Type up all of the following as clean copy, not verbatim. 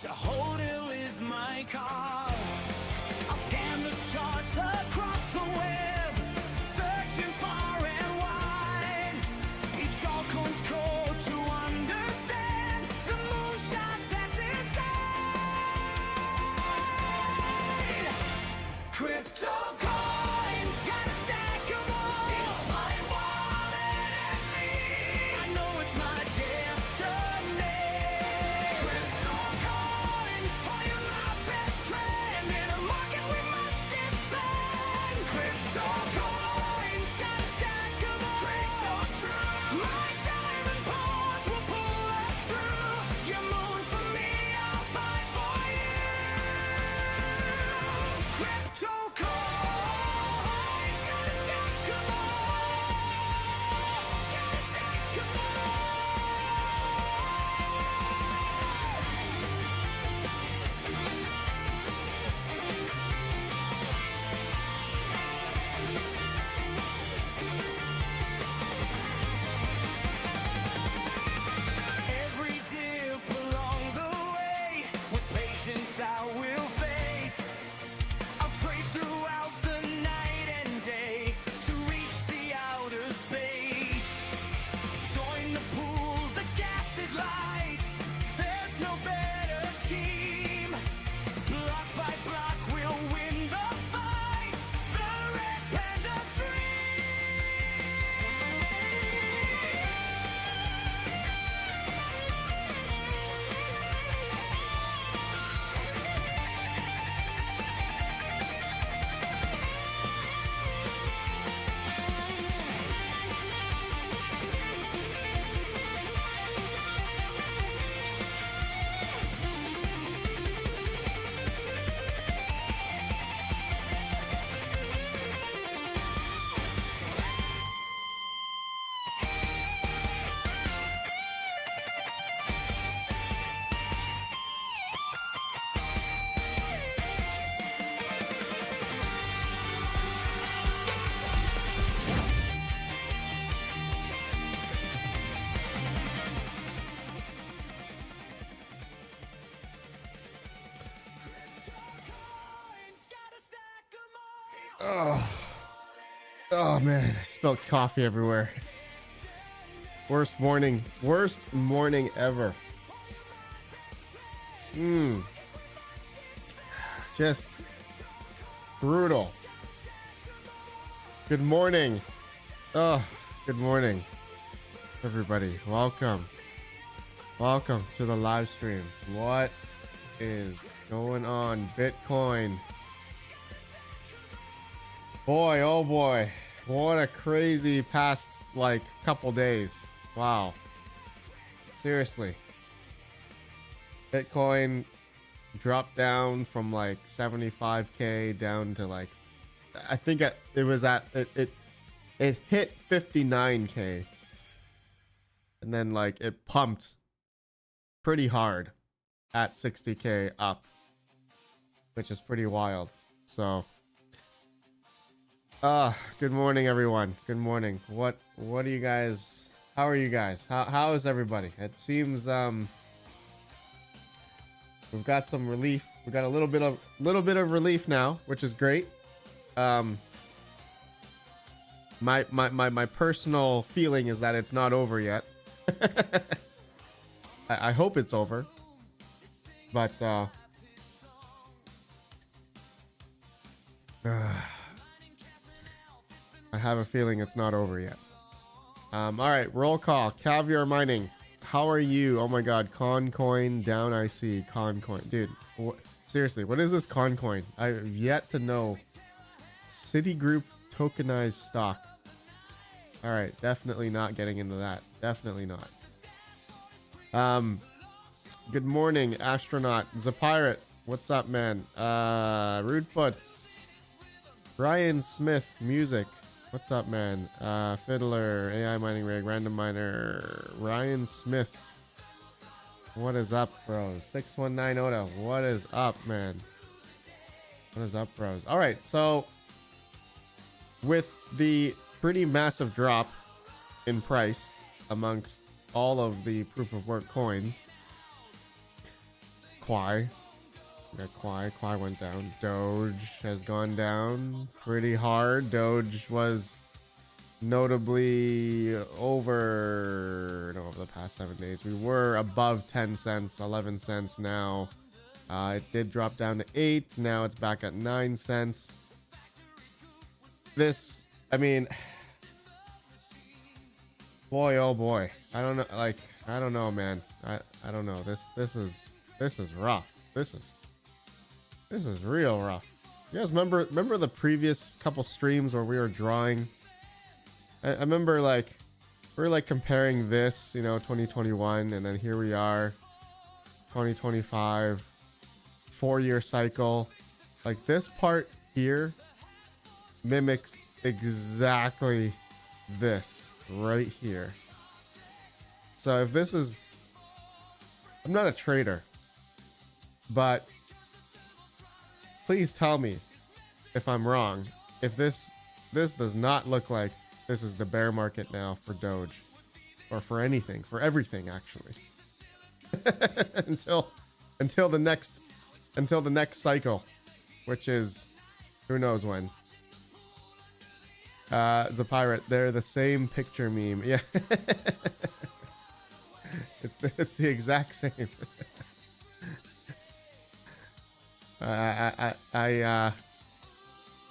To hold you is my cause. I'll scan the charts across the web, searching far and wide. Each altcoin's code to understand the moonshot that's inside. Crypto coins, gotta stack 'em all. It's my wallet and me. I know it's my destiny. Crypto coins, for you my best friend in a market we must defend. Crypto coins, gotta stack 'em all. Crypto true, my diamond paws will pull us through. You moon for me, I'll buy for you. Crypto coins, gotta stack 'em all. Gotta stack 'em Every dip along the way, with patience I will face. I'll trade throughout the night and day to reach the outer space. Join the pool, the gas is light. There's no better team. Block by block, we'll win the fight. The Red Panda Stream. Oh man, I spilled coffee everywhere. Worst morning ever. Just brutal. Good morning. Good morning, everybody. Welcome to the live stream. What is going on? Bitcoin. Boy, oh boy, what a crazy past like couple days. Wow, seriously. Bitcoin dropped down from like 75k down to like, I think it hit 59k, and then like it pumped pretty hard at 60k up, which is pretty wild. So good morning everyone. Good morning. What are you guys, how are you guys? How is everybody? It seems we've got some relief. We got a little bit of relief now, which is great. My personal feeling is that it's not over yet. I hope it's over, but I have a feeling it's not over yet. All right, roll call. Caviar Mining, how are you? Oh my god, Concoin down. I see Concoin, dude. Seriously, what is this Concoin? I've yet to know. Citigroup tokenized stock. All right, definitely not getting into that. Definitely not. Good morning, astronaut Zapirate. What's up, man? Rude Puts, Ryan Smith, music. What's up, man? Fiddler, AI mining rig, random miner, Ryan Smith. What is up, bros? 619 Oda. What is up, man? What is up, bros? All right, so with the pretty massive drop in price amongst all of the proof of work coins, Quai. We got Quai. Quai went down. Doge has gone down pretty hard. Doge was notably over the past 7 days. We were above 10 cents, 11 cents now. It did drop down to 8. Now it's back at 9 cents. This, I mean, boy, oh boy. I don't know. Like, I don't know, man. I don't know. This is rough. This is real rough. You guys remember the previous couple streams where we were drawing? I remember like we were like comparing this, 2021, and then here we are, 2025, 4-year cycle. Like this part here mimics exactly this right here. So if this is, I'm not a trader, but please tell me if I'm wrong. If this does not look like this is the bear market now for Doge, or for anything, for everything actually, until the next cycle, which is who knows when. It's a pirate. They're the same picture meme. Yeah, it's the exact same.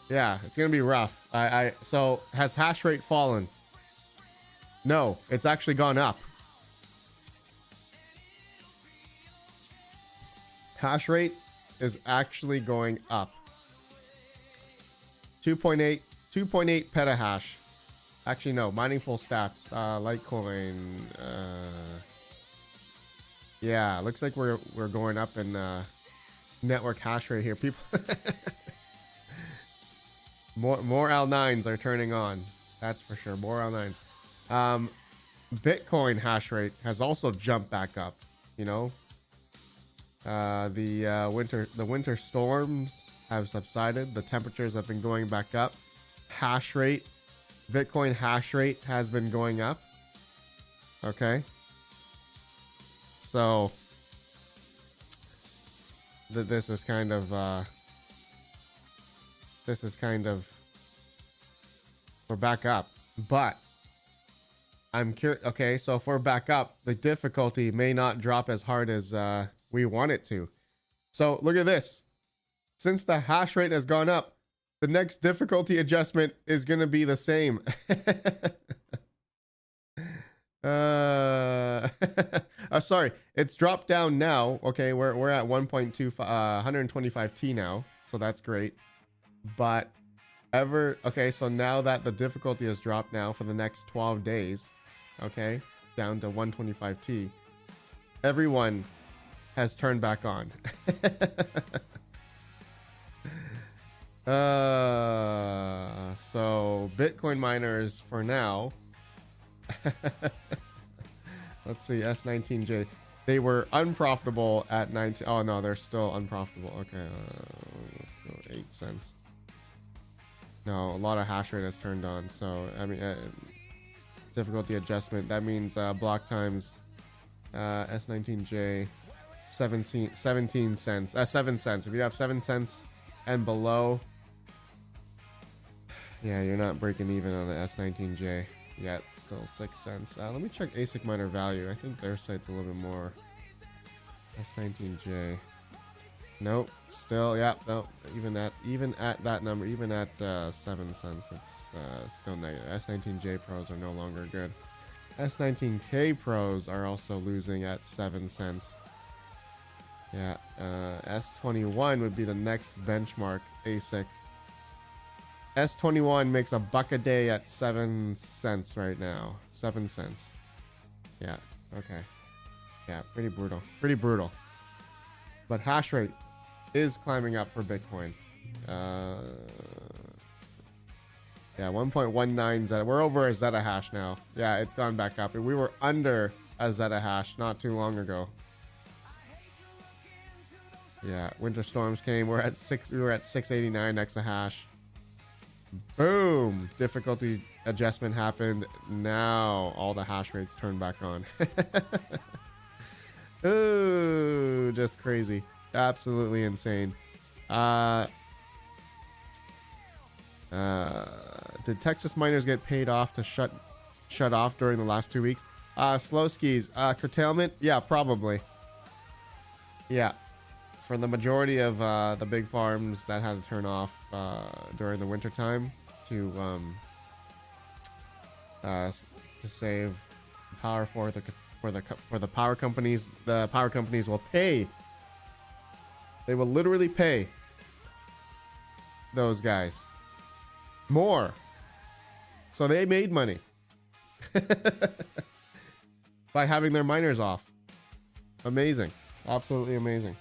Yeah, it's gonna be rough. So has hash rate fallen? No, it's actually gone up. Hash rate is actually going up. 2.8 petahash. Actually, no. Mining pool stats. Litecoin. Yeah, looks like we're going up in network hash rate here. People. More L9s are turning on. That's for sure. More L9s. Bitcoin hash rate has also jumped back up. The winter storms have subsided. The temperatures have been going back up. Hash rate, Bitcoin hash rate has been going up. Okay. So this is kind of we're back up, but I'm curious. Okay, so if we're back up, the difficulty may not drop as hard as we want it to. So look at this. Since the hash rate has gone up, the next difficulty adjustment is going to be the same. Sorry, it's dropped down now. Okay, we're at 1.25 T now, so that's great. But okay, so now that the difficulty has dropped now for the next 12 days, okay, down to 125 T, everyone has turned back on. So Bitcoin miners for now. Let's see, S19J. They were unprofitable at 19. Oh no, they're still unprofitable. Okay, let's go 8 cents. No, a lot of hash rate has turned on. So I mean, difficulty adjustment. That means block times S19J 17 cents. 7 cents. If you have 7 cents and below, yeah, you're not breaking even on the S19J yet. Still 6 cents. Let me check ASIC miner value. I think their site's a little bit more. S19J. Nope. Still, yeah. No. Even at that number, even at 7 cents, it's still negative. S19J pros are no longer good. S19K pros are also losing at 7 cents. Yeah. S21 would be the next benchmark ASIC. S21 makes a buck a day at 7 cents right now. 7 cents. Yeah. Okay. Yeah. Pretty brutal. Pretty brutal. But hash rate is climbing up for Bitcoin. Yeah. 1.19 we're over a zettahash now. Yeah, it's gone back up. We were under a zettahash not too long ago. Yeah. Winter storms came. We were at 689 exahash. Boom! Difficulty adjustment happened. Now all the hash rates turned back on. Ooh. just crazy. Absolutely insane. Did Texas miners get paid off to shut off during the last 2 weeks? Slow skis, curtailment? Yeah, probably. Yeah. For the majority of the big farms that had to turn off during the winter time to save power for the power companies. The power companies will pay. They will literally pay those guys more, so they made money by having their miners off. Amazing, absolutely amazing.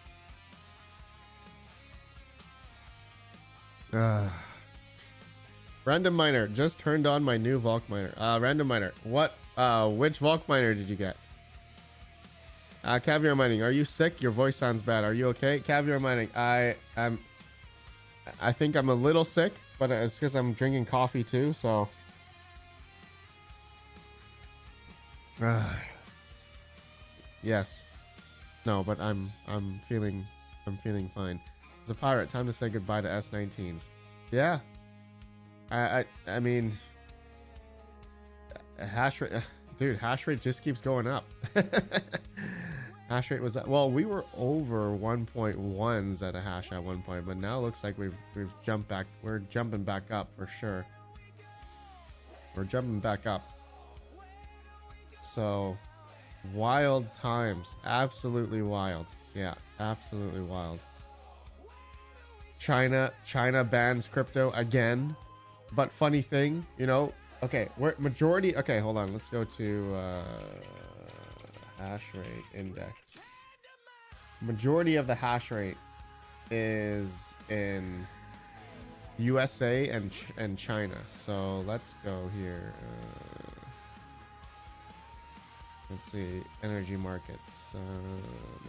Random miner just turned on my new Volk miner. Random miner, which Volk miner did you get? Caviar mining, are you sick? Your voice sounds bad. Are you okay? Caviar mining, I think I'm a little sick, but it's because I'm drinking coffee too, so yes. No, but I'm feeling fine. As a pirate, time to say goodbye to S19s. Yeah. I mean, hash rate, dude, hash rate just keeps going up. Hash rate was, well, we were over 1.1s at a hash at one point, but now it looks like we've jumped back. We're jumping back up for sure. We're jumping back up. So wild times, absolutely wild. Yeah, absolutely wild. China bans crypto again, but funny thing, you know, okay, we're majority, okay, hold on, let's go to hash rate index. Majority of the hash rate is in USA and China. So let's go here. Let's see, energy markets.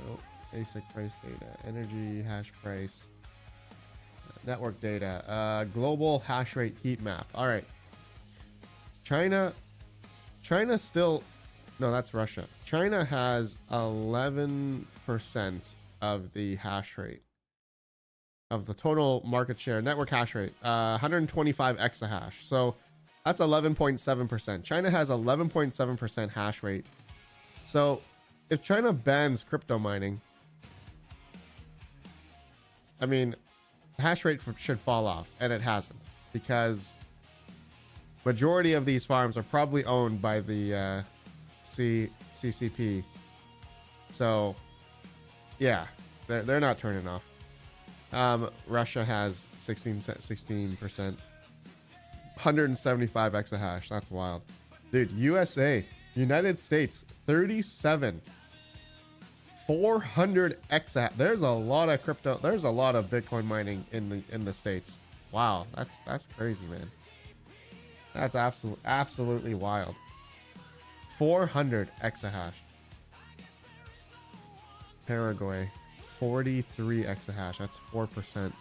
Nope. Basic price data, energy hash price, network data, global hash rate heat map. All right. China still, no, that's Russia. China has 11% of the hash rate of the total market share, network hash rate, 125 exahash. So that's 11.7%. China has 11.7% hash rate. So if China bans crypto mining, I mean, hash rate should fall off, and it hasn't, because majority of these farms are probably owned by the CCP. So yeah, they're not turning off. Russia has 16%, 175 exahash. That's wild, dude. United States, 37, 400 exahash. There's a lot of crypto. There's a lot of Bitcoin mining in the States. Wow, that's crazy, man. That's absolutely wild. 400 exahash. Paraguay, 43 exahash. That's 4%.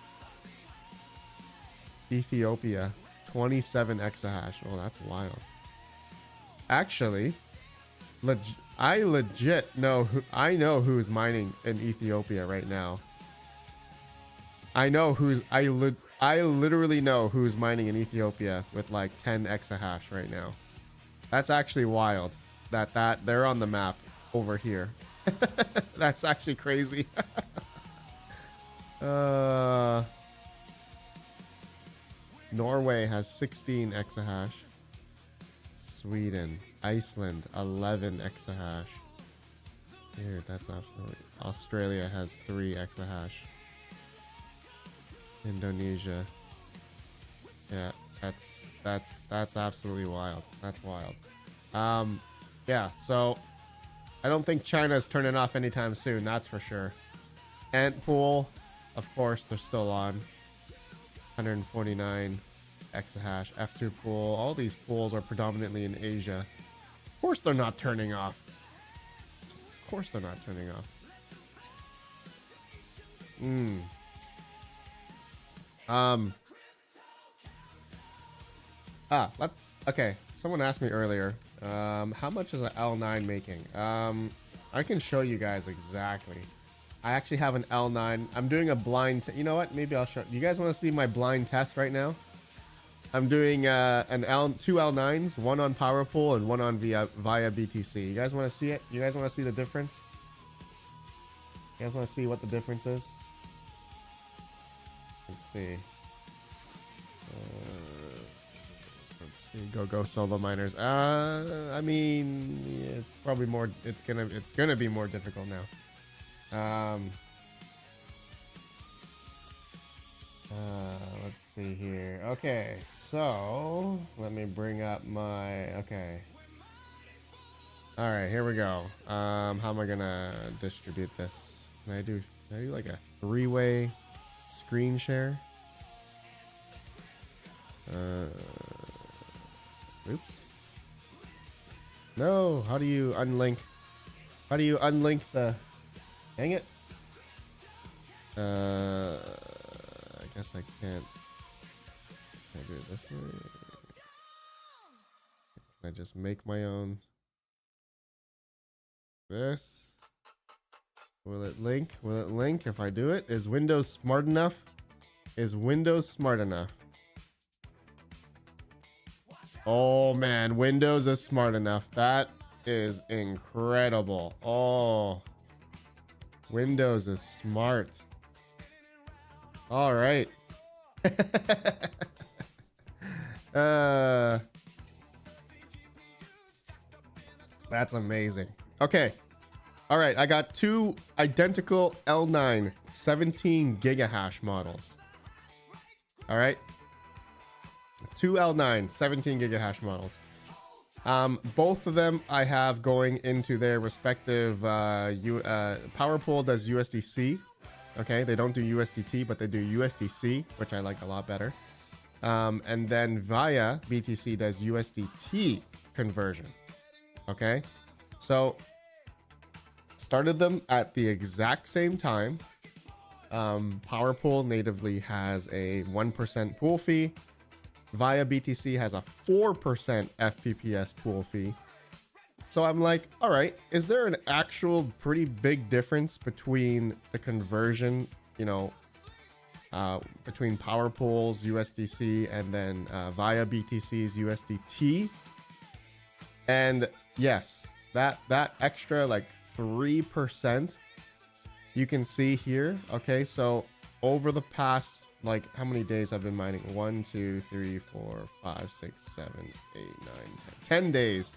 Ethiopia, 27 exahash. Oh, that's wild. Actually, I legit know I know who's mining in Ethiopia right now. I literally know who's mining in Ethiopia with like 10 exahash right now. That's actually wild. That they're on the map over here. That's actually crazy. Norway has 16 exahash. Sweden, Iceland, 11 exahash. Dude, that's absolutely. Australia has 3 exahash. Indonesia. Yeah, that's absolutely wild. That's wild. Yeah, so I don't think China's turning off anytime soon, that's for sure. Ant pool, of course, they're still on. 149 exahash. F2 pool. All these pools are predominantly in Asia. Of course they're not turning off. Of course they're not turning off. Okay. Someone asked me earlier, how much is an L9 making? I can show you guys exactly I actually have an L9. I'm doing a blind. You know what? Maybe I'll show. You guys want to see my blind test right now? I'm doing two L9s, one on Power Pool and one on via BTC. You guys want to see it? You guys want to see the difference? You guys want to see what the difference is? Let's see. Let's see. Go solo miners. I mean, yeah, it's probably more. It's gonna be more difficult now. Let's see here. Okay, so let me bring up my. Okay. All right, here we go. How am I gonna distribute this? Can I do like a 3-way screen share? Oops. No, how do you unlink? How do you unlink the? Dang it. I guess I can't. Can I do it this way? Can I just make my own? This. Will it link? Will it link if I do it? Is Windows smart enough? Is Windows smart enough? Oh man, Windows is smart enough. That is incredible. Oh, Windows is smart. All right. That's amazing. Okay. All right, I got two identical L9 17 gigahash models. All right. Two L9 17 gigahash models. Both of them I have going into their respective PowerPool does USDC. Okay, they don't do USDT, but they do USDC, which I like a lot better. And then via BTC does USDT conversion. Okay, so started them at the exact same time. PowerPool natively has a 1% pool fee. Via BTC has a 4% FPPS pool fee. So I'm like, all right, is there an actual pretty big difference between the conversion, you know, between PowerPool's USDC and then via BTC's USDT? And yes, that extra like 3% you can see here. Okay, so over the past, like, how many days I've been mining? 1, 2, 3, 4, 5, 6, 7, 8, 9, 10 days.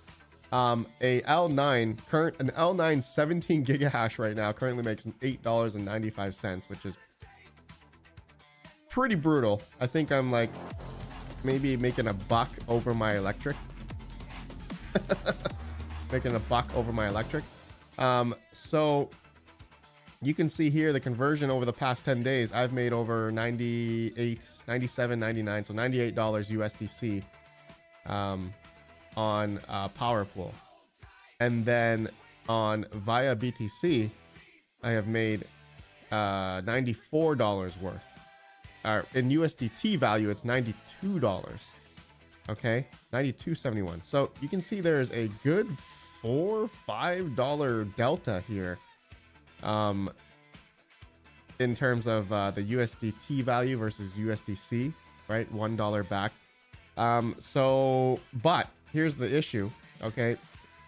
An L9 17 gigahash right now currently makes $8.95, which is pretty brutal. I think I'm like maybe making a buck over my electric. Making a buck over my electric. So you can see here the conversion over the past 10 days. I've made over 98, 97, 99, so $98 USDC on PowerPool. And then on via BTC, I have made $94 worth. In USDT value, it's $92. Okay, $92.71. So you can see there's a good $4-5 delta here. In terms of the USDT value versus USDC, right? $1 back. So, but here's the issue, okay?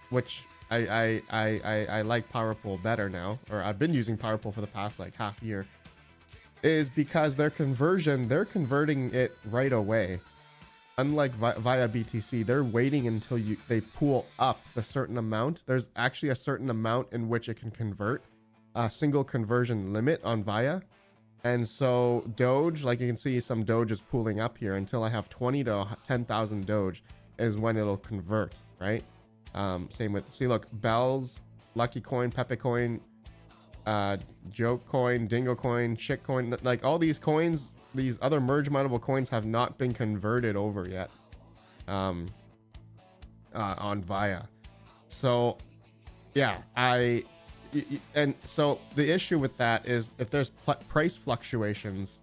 Which I like PowerPool better now, or I've been using PowerPool for the past like half year, is because their conversion, they're converting it right away. Unlike via BTC, they're waiting until they pool up the certain amount. There's actually a certain amount in which it can convert. A single conversion limit on via, and so Doge, like you can see, some Doge is pooling up here until I have 20 to 10,000 Doge is when it'll convert, right? Same with, see, look, Bells, Lucky Coin, Pepe Coin, Joke Coin, Dingo Coin, Shit Coin, like all these coins, these other merge mineable coins have not been converted over yet on via. So yeah, and so the issue with that is if there's price fluctuations,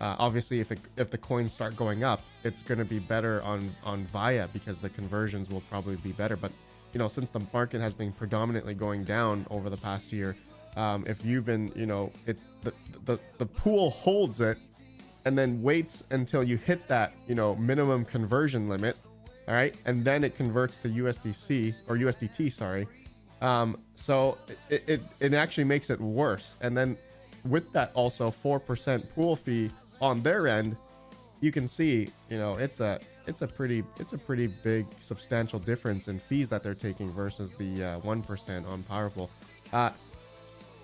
obviously if the coins start going up, it's going to be better on via because the conversions will probably be better. But you know, since the market has been predominantly going down over the past year, If you've been, the pool holds it and then waits until you hit that, minimum conversion limit. All right. And then it converts to USDC or USDT, sorry. So it actually makes it worse. And then with that also 4% pool fee on their end, you can see, it's a pretty big substantial difference in fees that they're taking versus the 1% on PowerPool.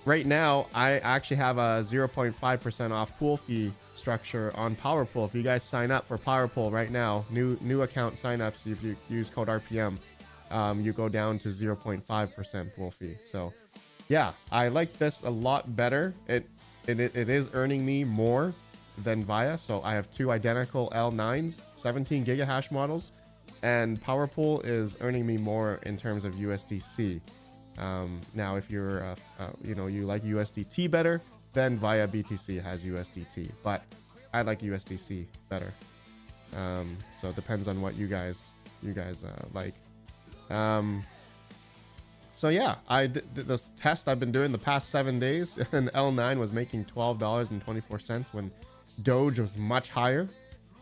Right now, I actually have a 0.5% off pool fee structure on PowerPool. If you guys sign up for PowerPool right now, new account signups, if you use code RPM, you go down to 0.5% pool fee. So yeah, I like this a lot better. It is earning me more than Via. So I have two identical L9s, 17 gigahash models, and PowerPool is earning me more in terms of USDC. Now if you're you like USDT better, then Via BTC has USDT, but I like USDC better. So it depends on what you guys like. So yeah, I did this test I've been doing the past 7 days, and L9 was making $12.24 when Doge was much higher.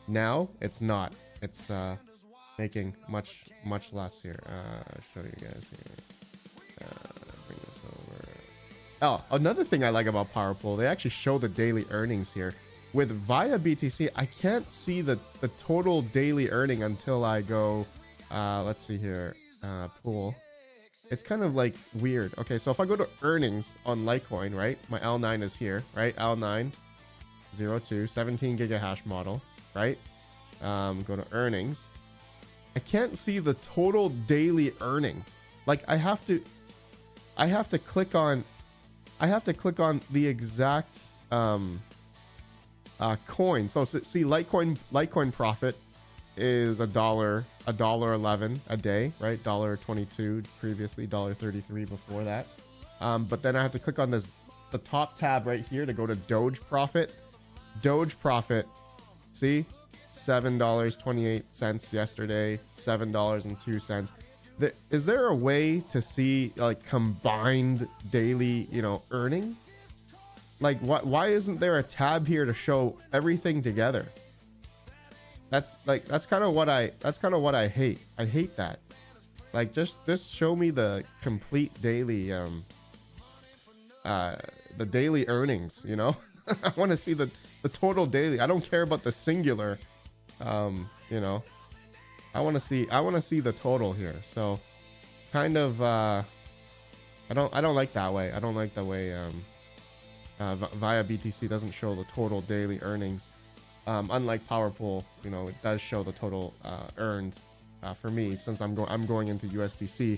Now it's not. It's making much less here. I'll show you guys here. Bring this over. Oh, another thing I like about PowerPool, they actually show the daily earnings here. With Via BTC, I can't see the total daily earning until I go, let's see here, pool. It's kind of like weird. Okay, so if I go to earnings on Litecoin, right? My L9 is here, right? L9 02 17 gigahash model, right? Go to earnings. I can't see the total daily earning. Like I have to click on the exact coin. So see, Litecoin profit is $1.11 a day, right? $1.22 previously, $1.33 before that. But then I have to click on the top tab right here to go to Doge profit. Doge profit, see, $7.28 yesterday, $7.02. Is there a way to see like combined daily, earning? Like why isn't there a tab here to show everything together? That's kind of what I hate. I hate that. Like just show me the complete daily the daily earnings, I want to see the total daily. I don't care about the singular, I want to see the total here. So kind of I don't like that way. I don't like the way Via BTC doesn't show the total daily earnings. Unlike PowerPool, it does show the total earned for me, since I'm going into USDC.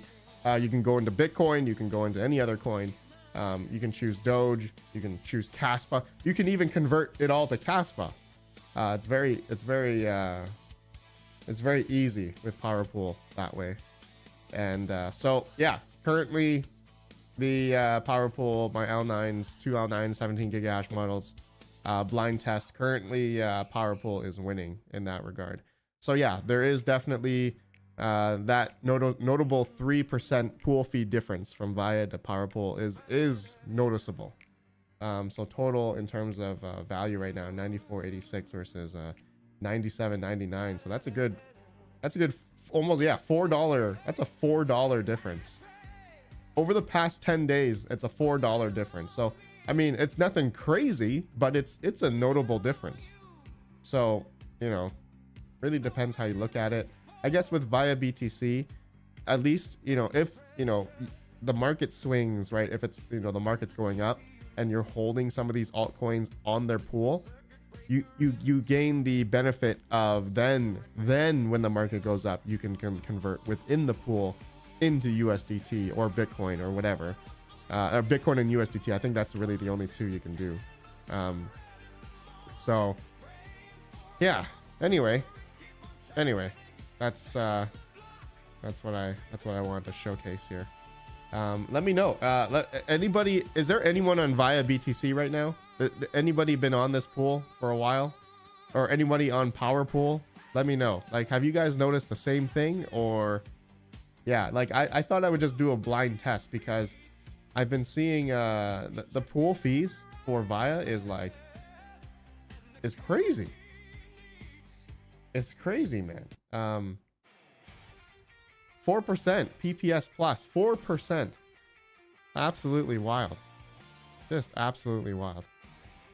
You can go into Bitcoin, you can go into any other coin. You can choose Doge, you can choose Kaspa, you can even convert it all to Kaspa. It's very easy with PowerPool that way. And so yeah, currently the PowerPool, my L9s, two L9 17 gigahash models, blind test, currently PowerPool is winning in that regard. So yeah, there is definitely that notable 3% pool fee difference from Via to PowerPool is noticeable. So total in terms of value right now, 94.86 versus 97.99. So that's a good almost, yeah, $4. That's a $4 difference. Over the past 10 days, it's a $4 difference. So I mean, it's nothing crazy, but it's a notable difference. So, really depends how you look at it. I guess with Via BTC, at least, if, the market swings, right? If it's, the market's going up and you're holding some of these altcoins on their pool, you gain the benefit of then when the market goes up, you can convert within the pool into USDT or Bitcoin or whatever. Bitcoin and USDT, I think that's really the only two you can do. So yeah, anyway, that's what I wanted to showcase here. Let me know, is there anyone on Via BTC right now? Anybody been on this pool for a while, or anybody on PowerPool? Let me know. Like, have you guys noticed the same thing? Or yeah, like I thought I would just do a blind test, because I've been seeing the pool fees for Via is crazy. It's crazy, man. 4% PPS plus 4%. Absolutely wild. Just absolutely wild.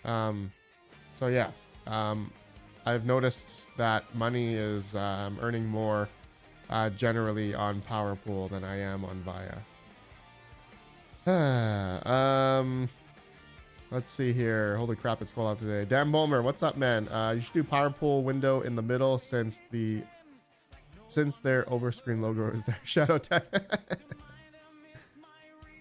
So yeah, I've noticed that money is earning more generally on Power Pool than I am on Via. Let's see here. Holy crap, it's cold out today. Dan Bulmer, what's up, man? You should do Power Pool window in the middle since their overscreen logo is there. Shadow Tech.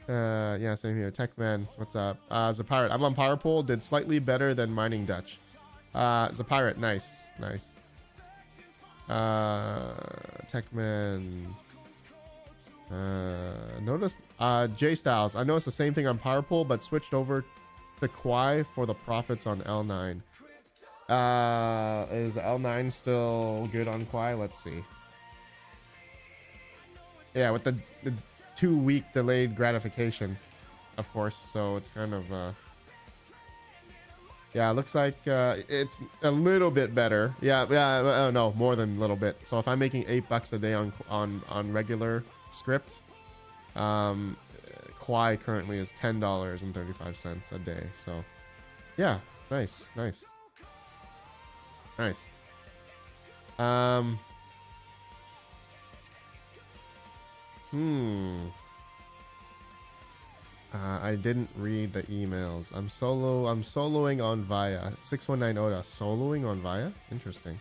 Yeah, same here. Techman, what's up? Zapirate, I'm on Power Pool. Did slightly better than Mining Dutch. Zapirate, nice. Techman. Notice J Styles. I noticed the same thing on Power Pool, but switched over to Quai for the profits on L9. Is L9 still good on Quai? Let's see. Yeah, with the 2-week delayed gratification, of course. So it's kind of yeah, it looks like it's a little bit better. Yeah, no, more than a little bit. So if I'm making $8 a day on regular script, Quai currently is $10.35 a day. So yeah, nice. I didn't read the emails. I'm soloing on Via. 619 Oda. Soloing on Via? Interesting.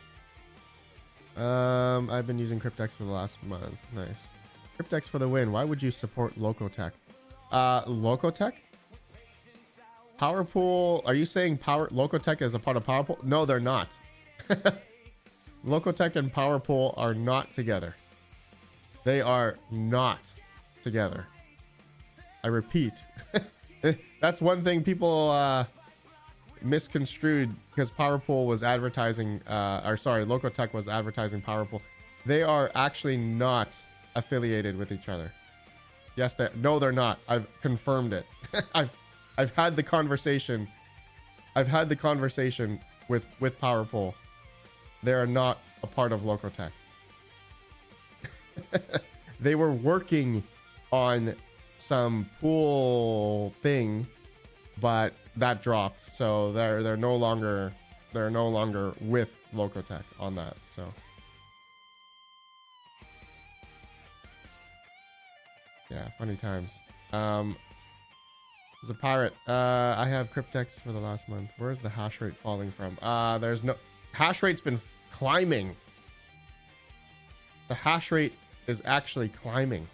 I've been using Cryptex for the last month. Nice. Cryptex for the win. Why would you support Locotech? Locotech? Powerpool. Are you saying Locotech is a part of Powerpool? No, they're not. Locotech and Powerpool are not together. They are not together. I repeat. That's one thing people misconstrued because Powerpool was advertising, Locotech was advertising Powerpool. They are actually not affiliated with each other. Yes, they're not. I've confirmed it. I've had the conversation. I've had the conversation with Powerpool. They are not a part of Locotech. They were working on some pool thing, but that dropped. So they're no longer with Locotech on that. So yeah, funny times. As a pirate, I have Cryptex for the last month. Where's the hash rate falling from? There's no hash rate's been climbing. The hash rate is actually climbing.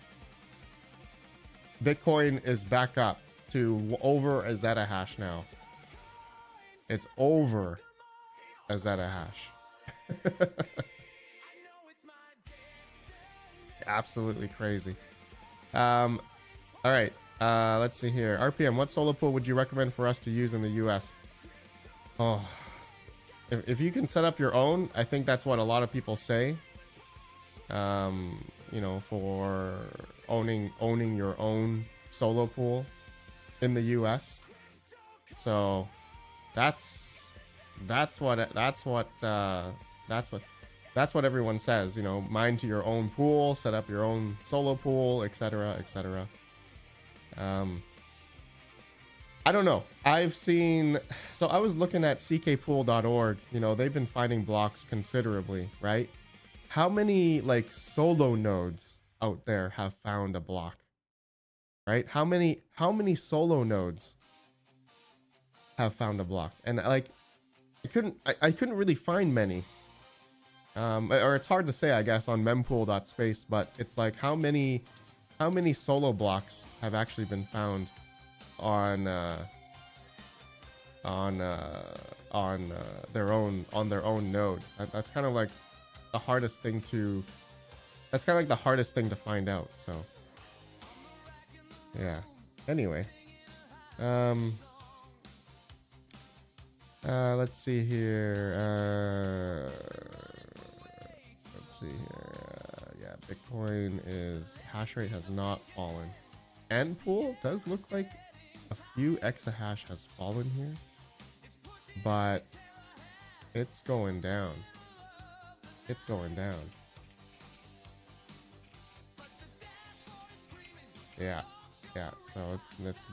Bitcoin is back up to over a zettahash now. It's over a zettahash. Absolutely crazy. All right. Let's see here. RPM, what solo pool would you recommend for us to use in the US? Oh, if you can set up your own, I think that's what a lot of people say. You know, for owning your own solo pool in the US. So that's what everyone says, you know, mine to your own pool, set up your own solo pool, etc. I don't know. I've seen, so I was looking at ckpool.org, you know, they've been finding blocks considerably, right? How many like solo nodes out there have found a block? Right? How many solo nodes have found a block? And like I couldn't really find many. Or it's hard to say, I guess, on mempool.space, but it's like how many solo blocks have actually been found on their own node? That's kind of like the hardest thing to find out. So yeah, anyway, let's see here. Yeah, Bitcoin is hash rate has not fallen Ant pool does look like a few exahash has fallen here, but it's going down. It's going down. Yeah, yeah. So it's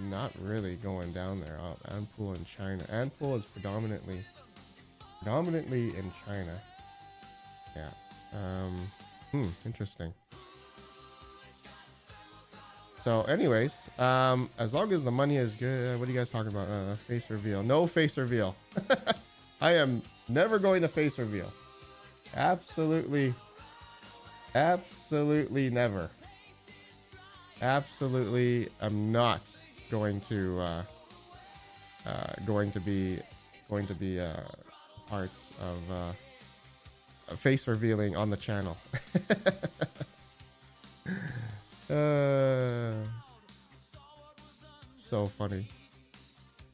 not really going down there. Oh, Ant pool in China. Ant pool is predominantly in China. Yeah. Interesting. So anyways, as long as the money is good, what are you guys talking about? Face reveal. No face reveal. I am never going to face reveal. Absolutely never. Absolutely, I'm not going to be part of face revealing on the channel. So funny.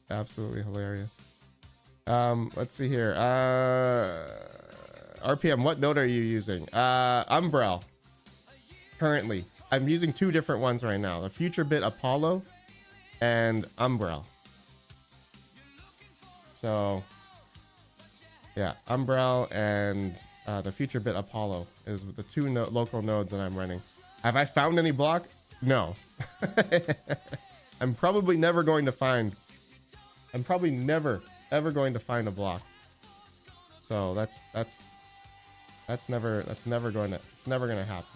Absolutely hilarious. Let's see here. RPM, what node are you using? Umbrel. Currently. I'm using two different ones right now. The FutureBit Apollo and Umbrel. So yeah, Umbrel and the FutureBit Apollo is the two local nodes that I'm running. Have I found any block? No. I'm probably never going to find. I'm probably never ever going to find a block. So it's never going to happen.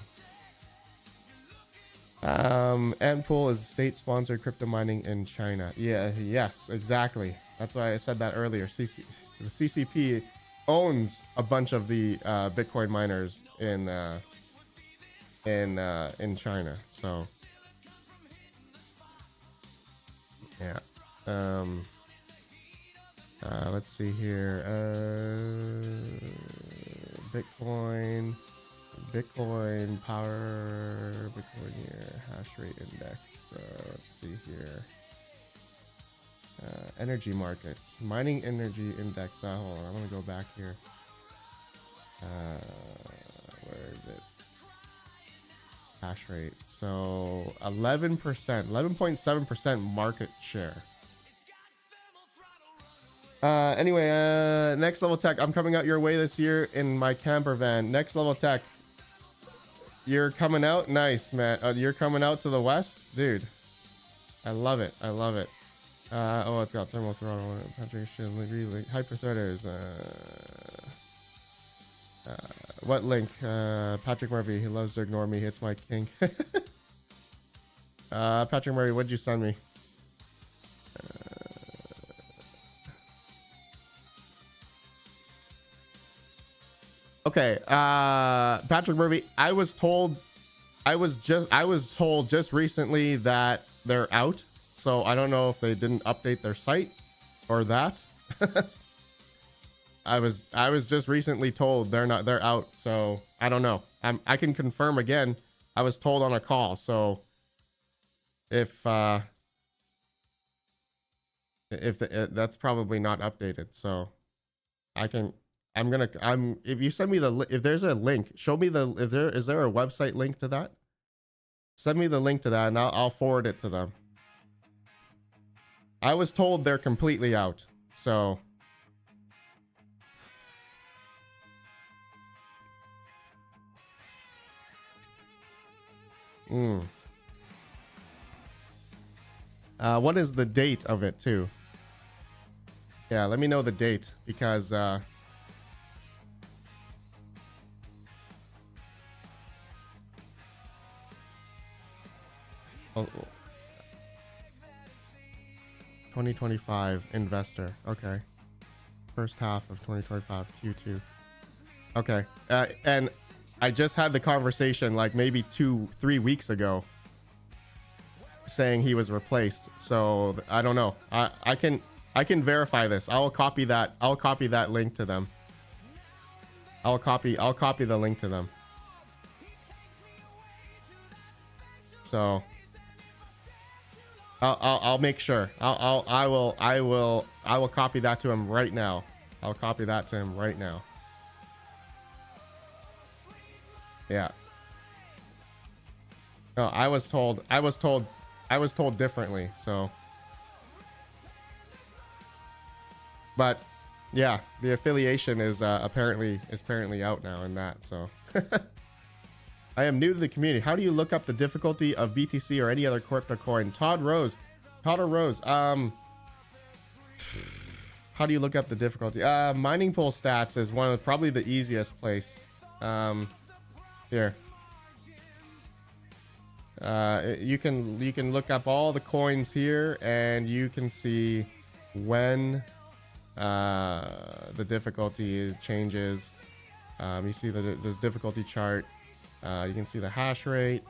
Antpool is state-sponsored crypto mining in China. Yeah, yes, exactly. That's why I said that earlier. The CCP owns a bunch of the Bitcoin miners in China. So yeah. Let's see here. Bitcoin power, Bitcoin here, hash rate index. Let's see here. Energy markets, mining energy index. Hold on, I'm gonna go back here. Where is it? Hash rate. So 11%, 11.7% market share. Anyway, next level tech. I'm coming out your way this year in my camper van. Next level tech. You're coming out? Nice, man. You're coming out to the west? Dude. I love it. I love it. Oh, it's got thermal throttle. Patrick hyperthreaders. What link? Patrick Murphy. He loves to ignore me. It's my king. Patrick Murphy, what'd you send me? Okay, Patrick Murphy, I was told just recently that they're out, so I don't know if they didn't update their site or that. I was just recently told they're out, so I don't know. I can confirm again. I was told on a call, so if that's probably not updated, so if you send me if there's a link, show me is there a website link to that? Send me the link to that and I'll forward it to them. I was told they're completely out, so what is the date of it too? Yeah, let me know the date, because 2025 investor. Okay. First half of 2025 Q2. Okay. And I just had the conversation like maybe 2-3 weeks ago saying he was replaced. So I don't know. I can verify this. I'll copy that link to them. I'll copy the link to them. So I'll make sure. I will copy that to him right now. I'll copy that to him right now. Yeah. No, I was told I was told differently. So, but yeah, the affiliation is apparently out now in that. So, I am new to the community. How do you look up the difficulty of BTC or any other crypto coin? Todd Rose. How do you look up the difficulty? Mining pool stats is one of probably the easiest place. Here. You can look up all the coins here, and you can see when the difficulty changes. You see there's difficulty chart. You can see the hash rate,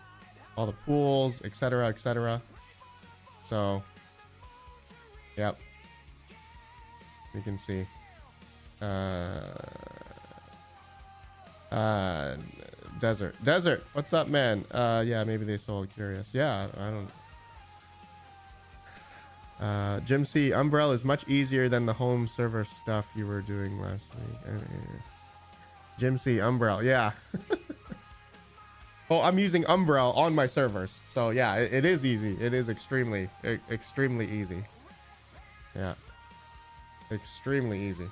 all the pools, etc., etc. So, yep. You can see. Desert. What's up, man? Yeah, maybe they sold curious. Yeah, I don't. Jim C. Umbrella is much easier than the home server stuff you were doing last week. Jim C. Umbrella. Yeah. Oh, I'm using Umbrella on my servers. So yeah, it is easy. It is extremely easy. Yeah. Extremely easy.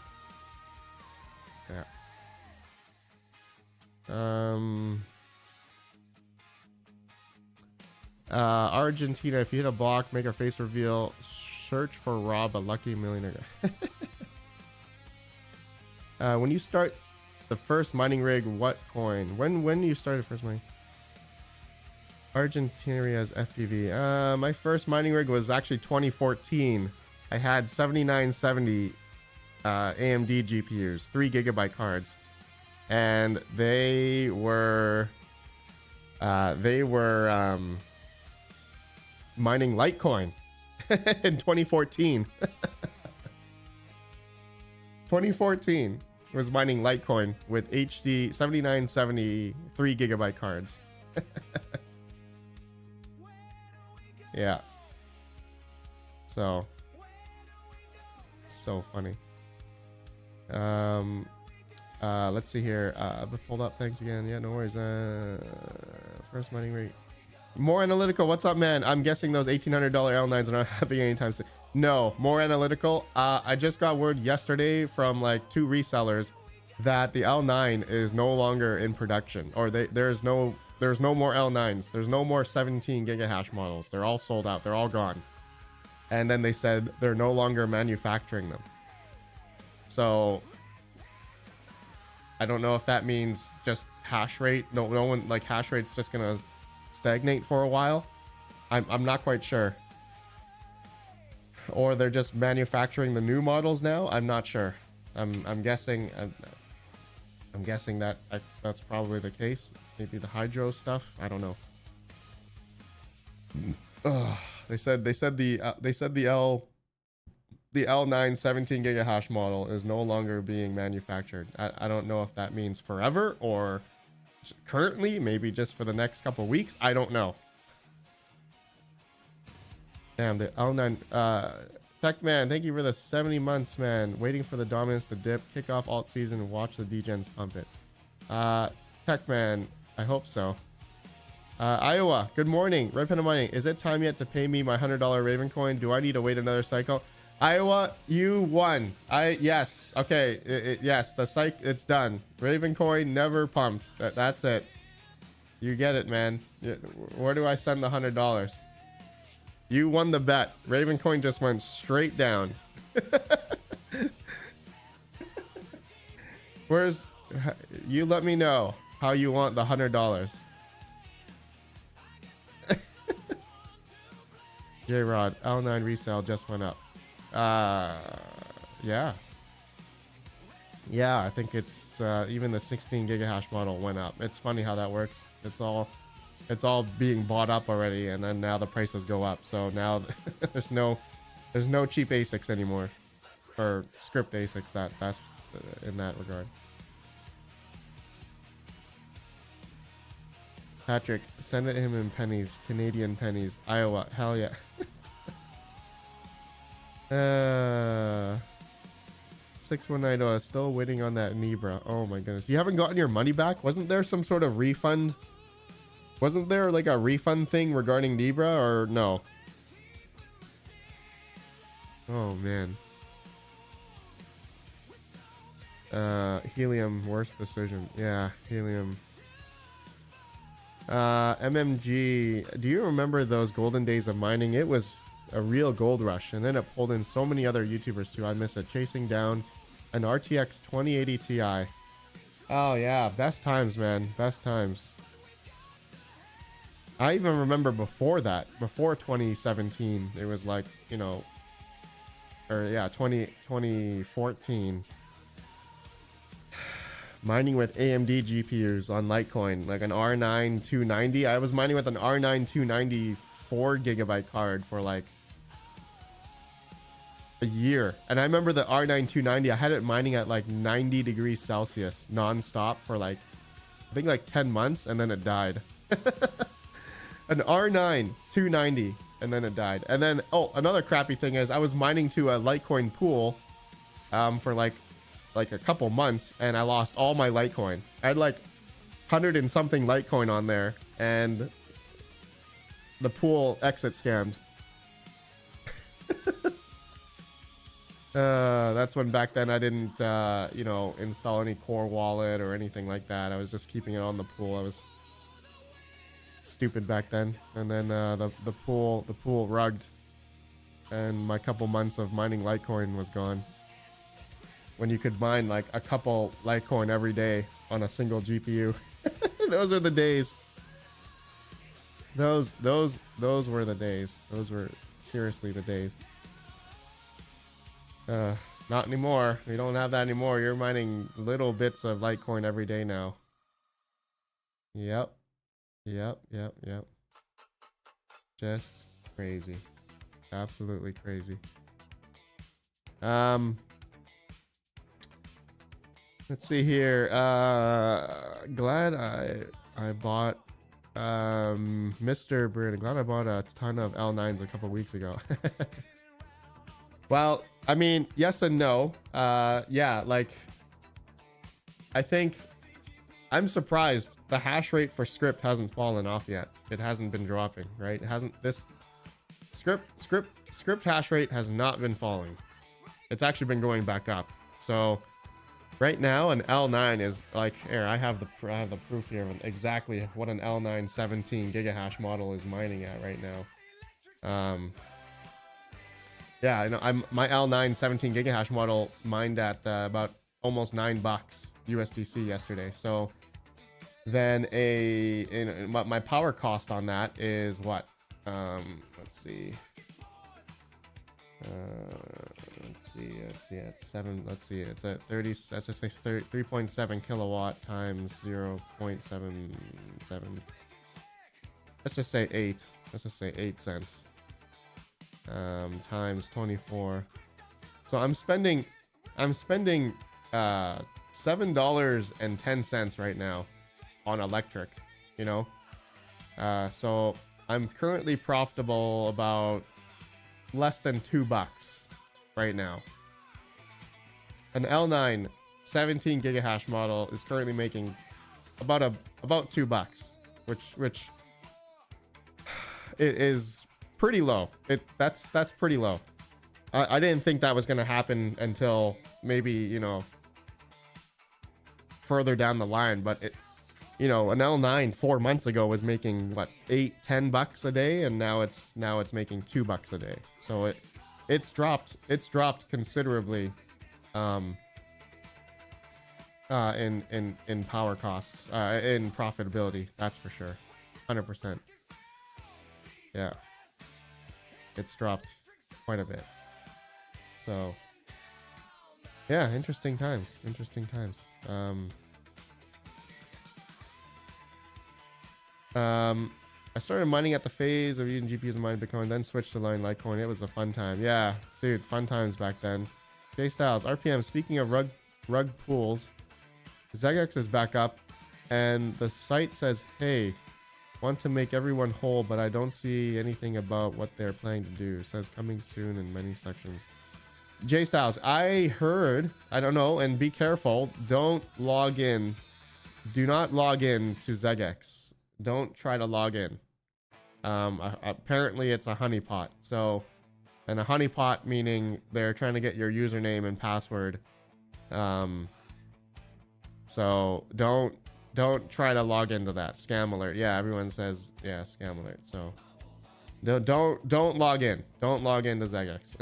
Yeah. Argentina, if you hit a block, make a face reveal, search for Rob, a lucky millionaire. When you start the first mining rig, what coin? When you started first mining? Argentina's FPV. My first mining rig was actually 2014. I had 7970 AMD GPUs, 3 GB cards, and they were mining Litecoin in 2014. 2014 was mining Litecoin with HD 7970 3 GB cards. Yeah. So funny. Let's see here. Pulled up. Thanks again. Yeah, no worries. First mining rate. More analytical. What's up, man? I'm guessing those $1,800 L9s are not happening anytime soon. No, more analytical. I just got word yesterday from like 2 resellers that the L9 is no longer in production, or there's no more L9s. There's no more 17 gigahash models. They're all sold out. They're all gone. And then they said they're no longer manufacturing them. So I don't know if that means just hash rate. No one, like, hash rate's just gonna stagnate for a while. I'm not quite sure. Or they're just manufacturing the new models now. I'm not sure. I'm guessing. I'm guessing that that's probably the case. Maybe the hydro stuff. I don't know. They said the L9 17 gigahash model is no longer being manufactured. I don't know if that means forever or currently, maybe just for the next couple weeks. I don't know. Damn, the L9 Tech Man, thank you for the 70 months, man. Waiting for the dominance to dip, kick off alt season, and watch the degens pump it. Tech Man, I hope so. Iowa, good morning. RedPandaMining, is it time yet to pay me my $100 Raven coin? Do I need to wait another cycle? Iowa, you won. Yes. Okay. Yes, the psych, it's done. Raven coin never pumps. That's it. You get it, man. Where do I send the $100? You won the bet. Raven coin just went straight down. You let me know how you want the $100. J-Rod, L9 resale just went up. Yeah. I think it's even the 16 gigahash model went up. It's funny how that works. It's all being bought up already, and then now the prices go up. So now there's no cheap ASICs anymore, or script ASICs. That's in that regard. Patrick, send it him in pennies, Canadian pennies, Iowa. Hell yeah. 6190, still waiting on that Nebra. Oh my goodness, you haven't gotten your money back? Wasn't there some sort of refund? Wasn't there like a refund thing regarding Nebra, or no? Oh man. Helium, worst decision. Yeah, helium. MMG, do you remember those golden days of mining? It was a real gold rush, and then it pulled in so many other YouTubers too. I miss it. Chasing down an RTX 2080 Ti. Oh yeah, best times, man. Best times. I even remember before that, before 2017, it was like, you know, or yeah, 2014. Mining with AMD GPUs on Litecoin, like an R9 290. I was mining with an R9 290 4GB card for like a year. And I remember the R9 290, I had it mining at like 90 degrees Celsius non-stop for like, I think like 10 months, and then it died. An R9 290, and then it died. And then, oh, another crappy thing is I was mining to a Litecoin pool for like a couple months, and I lost all my Litecoin. I had like 100 and something Litecoin on there, and the pool exit scammed. That's when back then I didn't, you know, install any core wallet or anything like that. I was just keeping it on the pool. I was stupid back then. And then the pool rugged, and my couple months of mining Litecoin was gone. When you could mine like a couple Litecoin every day on a single GPU. Those are the days. Those were the days. Those were seriously the days. Not anymore. We don't have that anymore. You're mining little bits of Litecoin every day now. Yep. Just crazy. Absolutely crazy. Let's see here. Glad I bought Mr. Bird. Glad I bought a ton of L9s a couple weeks ago. Well, I mean, yes and no. Yeah, like I think I'm surprised the hash rate for script hasn't fallen off yet. It hasn't been dropping, right? It hasn't. This script hash rate has not been falling. It's actually been going back up. So right now, an L9 is like, here, I have the proof here of exactly what an L9 17 gigahash model is mining at right now. Yeah, I know. My L9 17 gigahash model mined at about almost $9 USDC yesterday. So then my power cost on that is what? Let's see. It's 7. Let's see. It's at 30. Let's just say 3.7 kilowatt times 0.77. Let's just say 8. Let's just say 8 cents. Times 24. So I'm spending $7.10 right now on electric, you know. So I'm currently profitable about less than $2 right now. An L9 17 gigahash model is currently making about $2, which it is pretty low. That's pretty low. I didn't think that was gonna happen until maybe, you know, further down the line, but it, you know, an L9 4 months ago was making what, $8-10 a day, and now it's making $2 a day. So it's dropped considerably in power costs, in profitability, that's for sure. 100%. Yeah, it's dropped quite a bit. So yeah, interesting times. I started mining at the phase of using GPUs to mine Bitcoin, then switched to line Litecoin. It was a fun time. Yeah, dude, fun times back then. J Styles, RPM, speaking of rug pools, Zegex is back up, and the site says, hey, want to make everyone whole, but I don't see anything about what they're planning to do. It says coming soon in many sections. J Styles, I heard, I don't know, and be careful, don't log in. Do not log in to Zegex. Don't try to log in. Apparently it's a honeypot. So And a honeypot meaning they're trying to get your username and password. So don't try to log into that. Scam alert. Yeah, everyone says yeah, scam alert. So don't log in. Don't log into Zegex.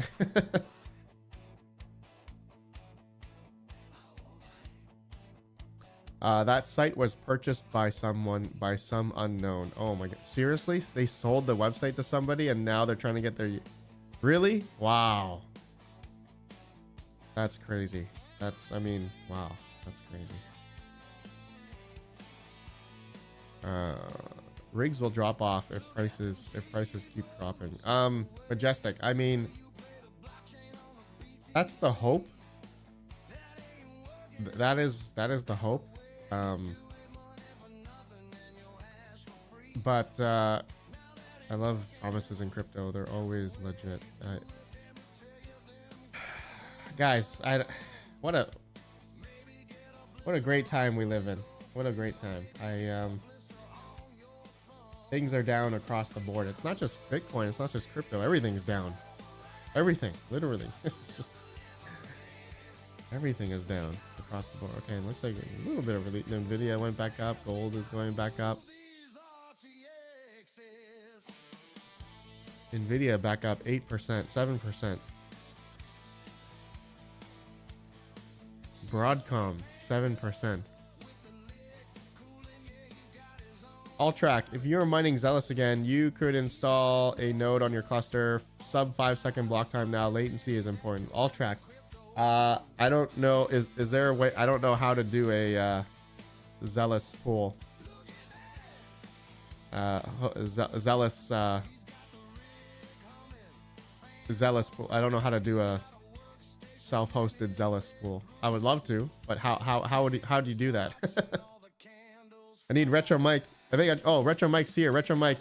That site was purchased by some unknown. Oh my god. Seriously? They sold the website to somebody and now they're trying to get their... Really? Wow. That's crazy. I mean, wow. That's crazy. Rigs will drop off if prices keep dropping. Majestic. I mean, that's the hope. That is the hope. But I love promises in crypto. They're always legit. Guys, what a great time we live in. What a great time. Things are down across the board. It's not just Bitcoin. It's not just crypto. Everything's down. Everything, literally. It's just everything is down across the board. Okay, it looks like a little bit of relief. Nvidia went back up. Gold is going back up. Nvidia back up 8%, 7%. Broadcom 7%. Alltrack, if you're mining Zealous again, you could install a node on your cluster. Sub 5-second block time now. Latency is important. Alltrack. I don't know. Is there a way? I don't know how to do a Zealous pool. Zealous pool. I don't know how to do a self-hosted Zealous pool. I would love to, but how do you do that? I need Retro Mike. I think Retro Mike's here. Retro Mike.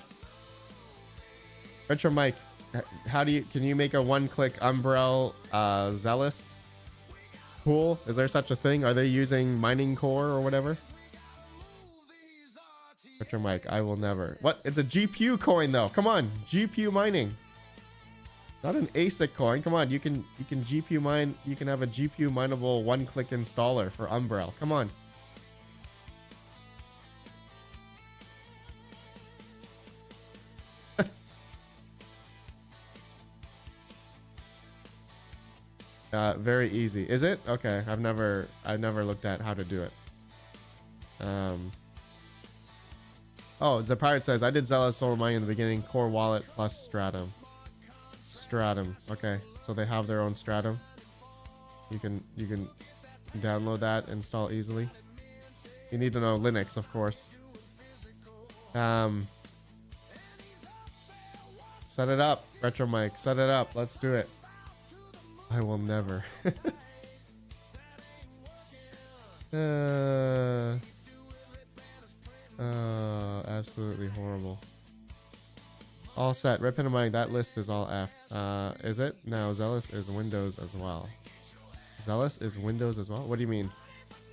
Can you make a one-click Umbrel Zealous pool? Is there such a thing? Are they using mining core or whatever? Retro Mike, I will never. What? It's a GPU coin though. Come on, GPU mining. Not an ASIC coin. Come on, you can GPU mine. You can have a GPU mineable one-click installer for Umbrel. Come on. Very easy. Is it? Okay. I've never looked at how to do it. Oh, the pirate says I did Zealous Solar Mining in the beginning. Core wallet plus Stratum. Okay. So they have their own Stratum. You can download that, install easily. You need to know Linux, of course. Set it up, Retro Mike. Set it up. Let's do it. I will never. Absolutely horrible. All set. RedPandaMining, that list is all effed. Is it? No, Zealous is Windows as well. Zealous is Windows as well? What do you mean?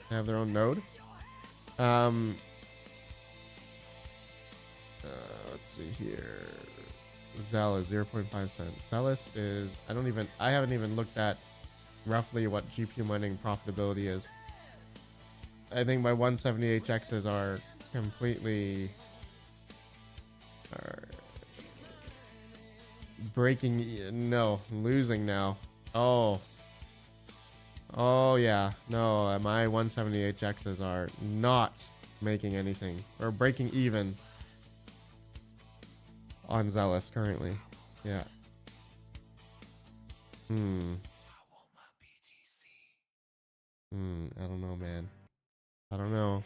They have their own node? Let's see here. Zealous 0.5 cents. Zealous is I haven't even looked at roughly what GPU mining profitability is. I think my 178Xs are completely losing now. Oh yeah, no, my 178Xs are not making anything or breaking even on Zealous currently. Yeah. I don't know, man. I don't know.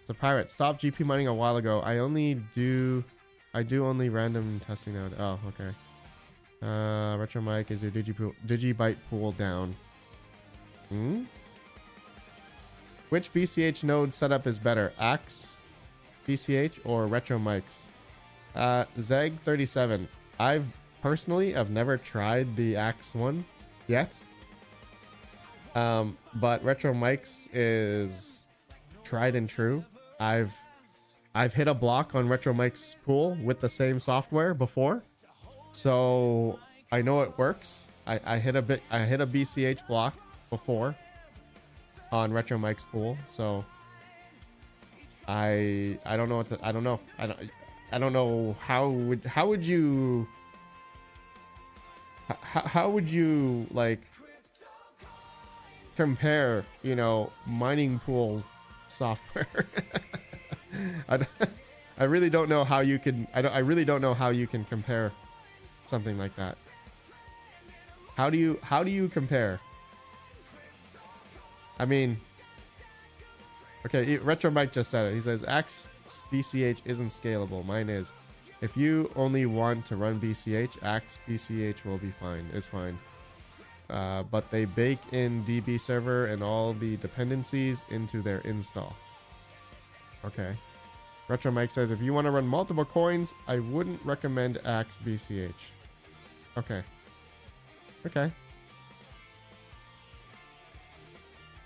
It's a pirate. Stopped GP mining a while ago. I do only random testing now. Oh, okay. Retro Mike, is your Digibyte pool down? Which BCH node setup is better? Axe BCH or Retro Mike's? Zeg37. I've never tried the Axe one yet. But Retro Mike's is tried and true. I've hit a block on Retro Mike's pool with the same software before. So I know it works. I hit a BCH block before on Retro Mike's pool, so I don't know what to, I don't know. I don't know how would you how would you like compare, you know, mining pool software? I, I really don't know how you can I really don't know how you can compare something like that. How do you compare? I mean, okay, Retro Mike just said it. He says Axe BCH isn't scalable. Mine is. If you only want to run BCH, Axe BCH will be fine. It's fine. But they bake in DB server and all the dependencies into their install. Okay. Retro Mike says if you want to run multiple coins, I wouldn't recommend Axe BCH. Okay. Okay.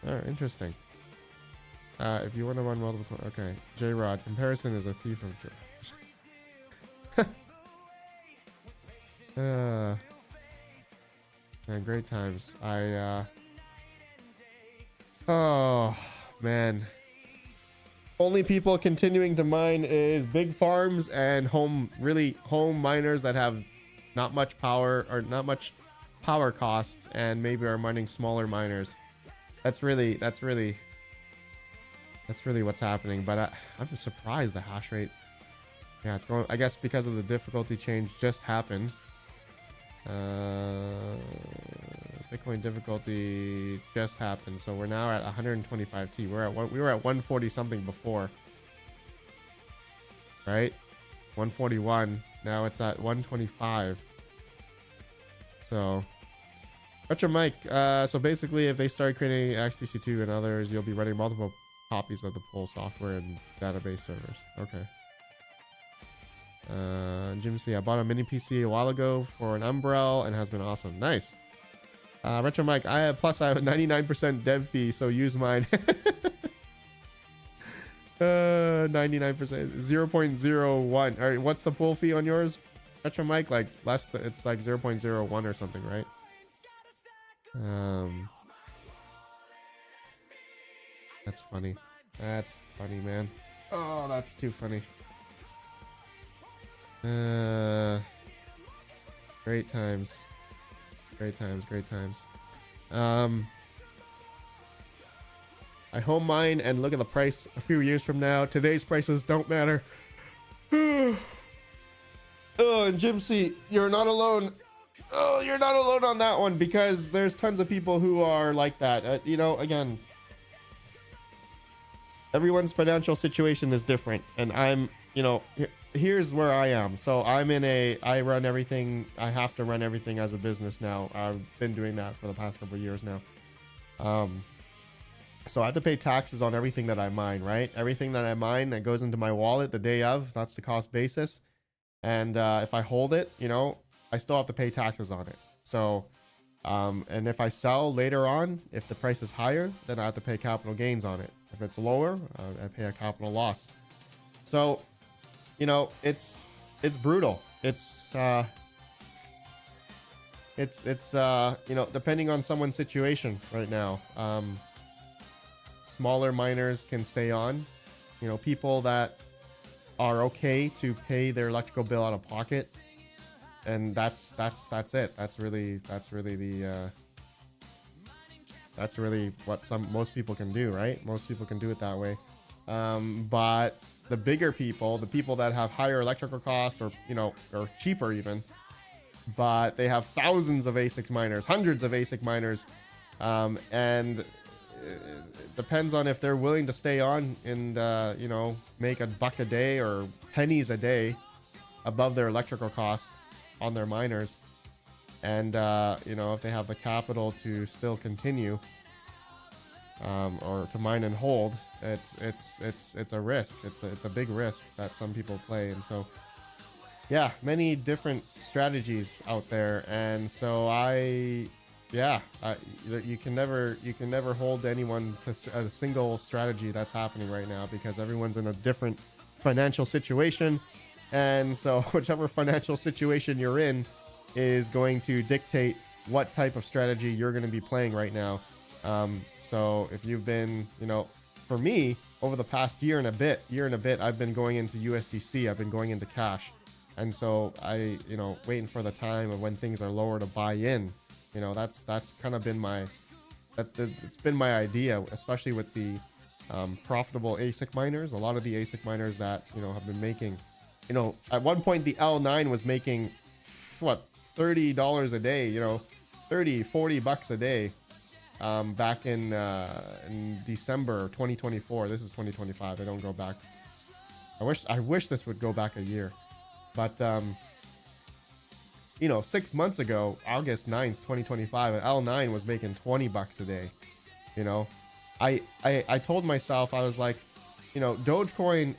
Oh, interesting. If you want to run multiple coins, okay. J-Rod, comparison is a thief of joy. Man, great times. Oh man, only people continuing to mine is big farms and home miners that have not much power or not much power costs and maybe are mining smaller miners. That's really what's happening. But I'm surprised the hash rate, yeah, it's going, I guess because of the difficulty change just happened. Bitcoin difficulty just happened, so we're now at 125 T. We were at 140 something before, right? 141. Now it's at 125. So Retro Mike, so basically if they start creating XBC2 and others, you'll be running multiple copies of the pool software and database servers. Okay. Jim C, I bought a mini PC a while ago for an Umbrel and has been awesome. Nice. Retro Mike, I have a 99% dev fee, so use mine. 99%, 0.01. All right, what's the pool fee on yours, Retro Mike? Like it's like 0.01 or something, right? That's funny. That's funny, man. Oh, that's too funny. Great times. Great times. I home mine and look at the price a few years from now. Today's prices don't matter. Oh, and Jim C, you're not alone. Oh, you're not alone on that one, because there's tons of people who are like that. You know, again, everyone's financial situation is different, and I'm, you know, here's where I am. So I run everything. I have to run everything as a business now. I've been doing that for the past couple of years now. So I have to pay taxes on everything that I mine, right? Everything that I mine that goes into my wallet the day of, that's the cost basis. And if I hold it, you know, I still have to pay taxes on it. So, and if I sell later on, if the price is higher, then I have to pay capital gains on it. If it's lower, I pay a capital loss. So, you know, it's brutal. It's you know, depending on someone's situation right now. Smaller miners can stay on. You know, people that are okay to pay their electrical bill out of pocket, and that's it. That's really what most people can do, right? Most people can do it that way. But the bigger people, the people that have higher electrical costs, or, you know, or cheaper even, but they have thousands of ASIC miners, hundreds of ASIC miners, and it depends on if they're willing to stay on and you know, make $1 a day or pennies a day above their electrical cost on their miners, and you know, if they have the capital to still continue, or to mine and hold. It's a risk. It's a big risk that some people play. And so, yeah, many different strategies out there. And so you can never hold anyone to a single strategy that's happening right now, because everyone's in a different financial situation. And so whichever financial situation you're in, is going to dictate what type of strategy you're going to be playing right now. So if you've been, you know, for me, over the past year and a bit, I've been going into USDC. I've been going into cash. And so you know, waiting for the time of when things are lower to buy in. You know, that's kind of been it's been my idea, especially with the profitable ASIC miners. A lot of the ASIC miners that, you know, have been making, you know, at one point the L9 was making what, $30 a day, you know, 30-40 bucks a day, back in December 2024. This is 2025. I don't go back. I wish this would go back a year, but you know, 6 months ago, August 9th, 2025, an L9 was making 20 bucks a day. You know, I told myself, I was like, you know, Dogecoin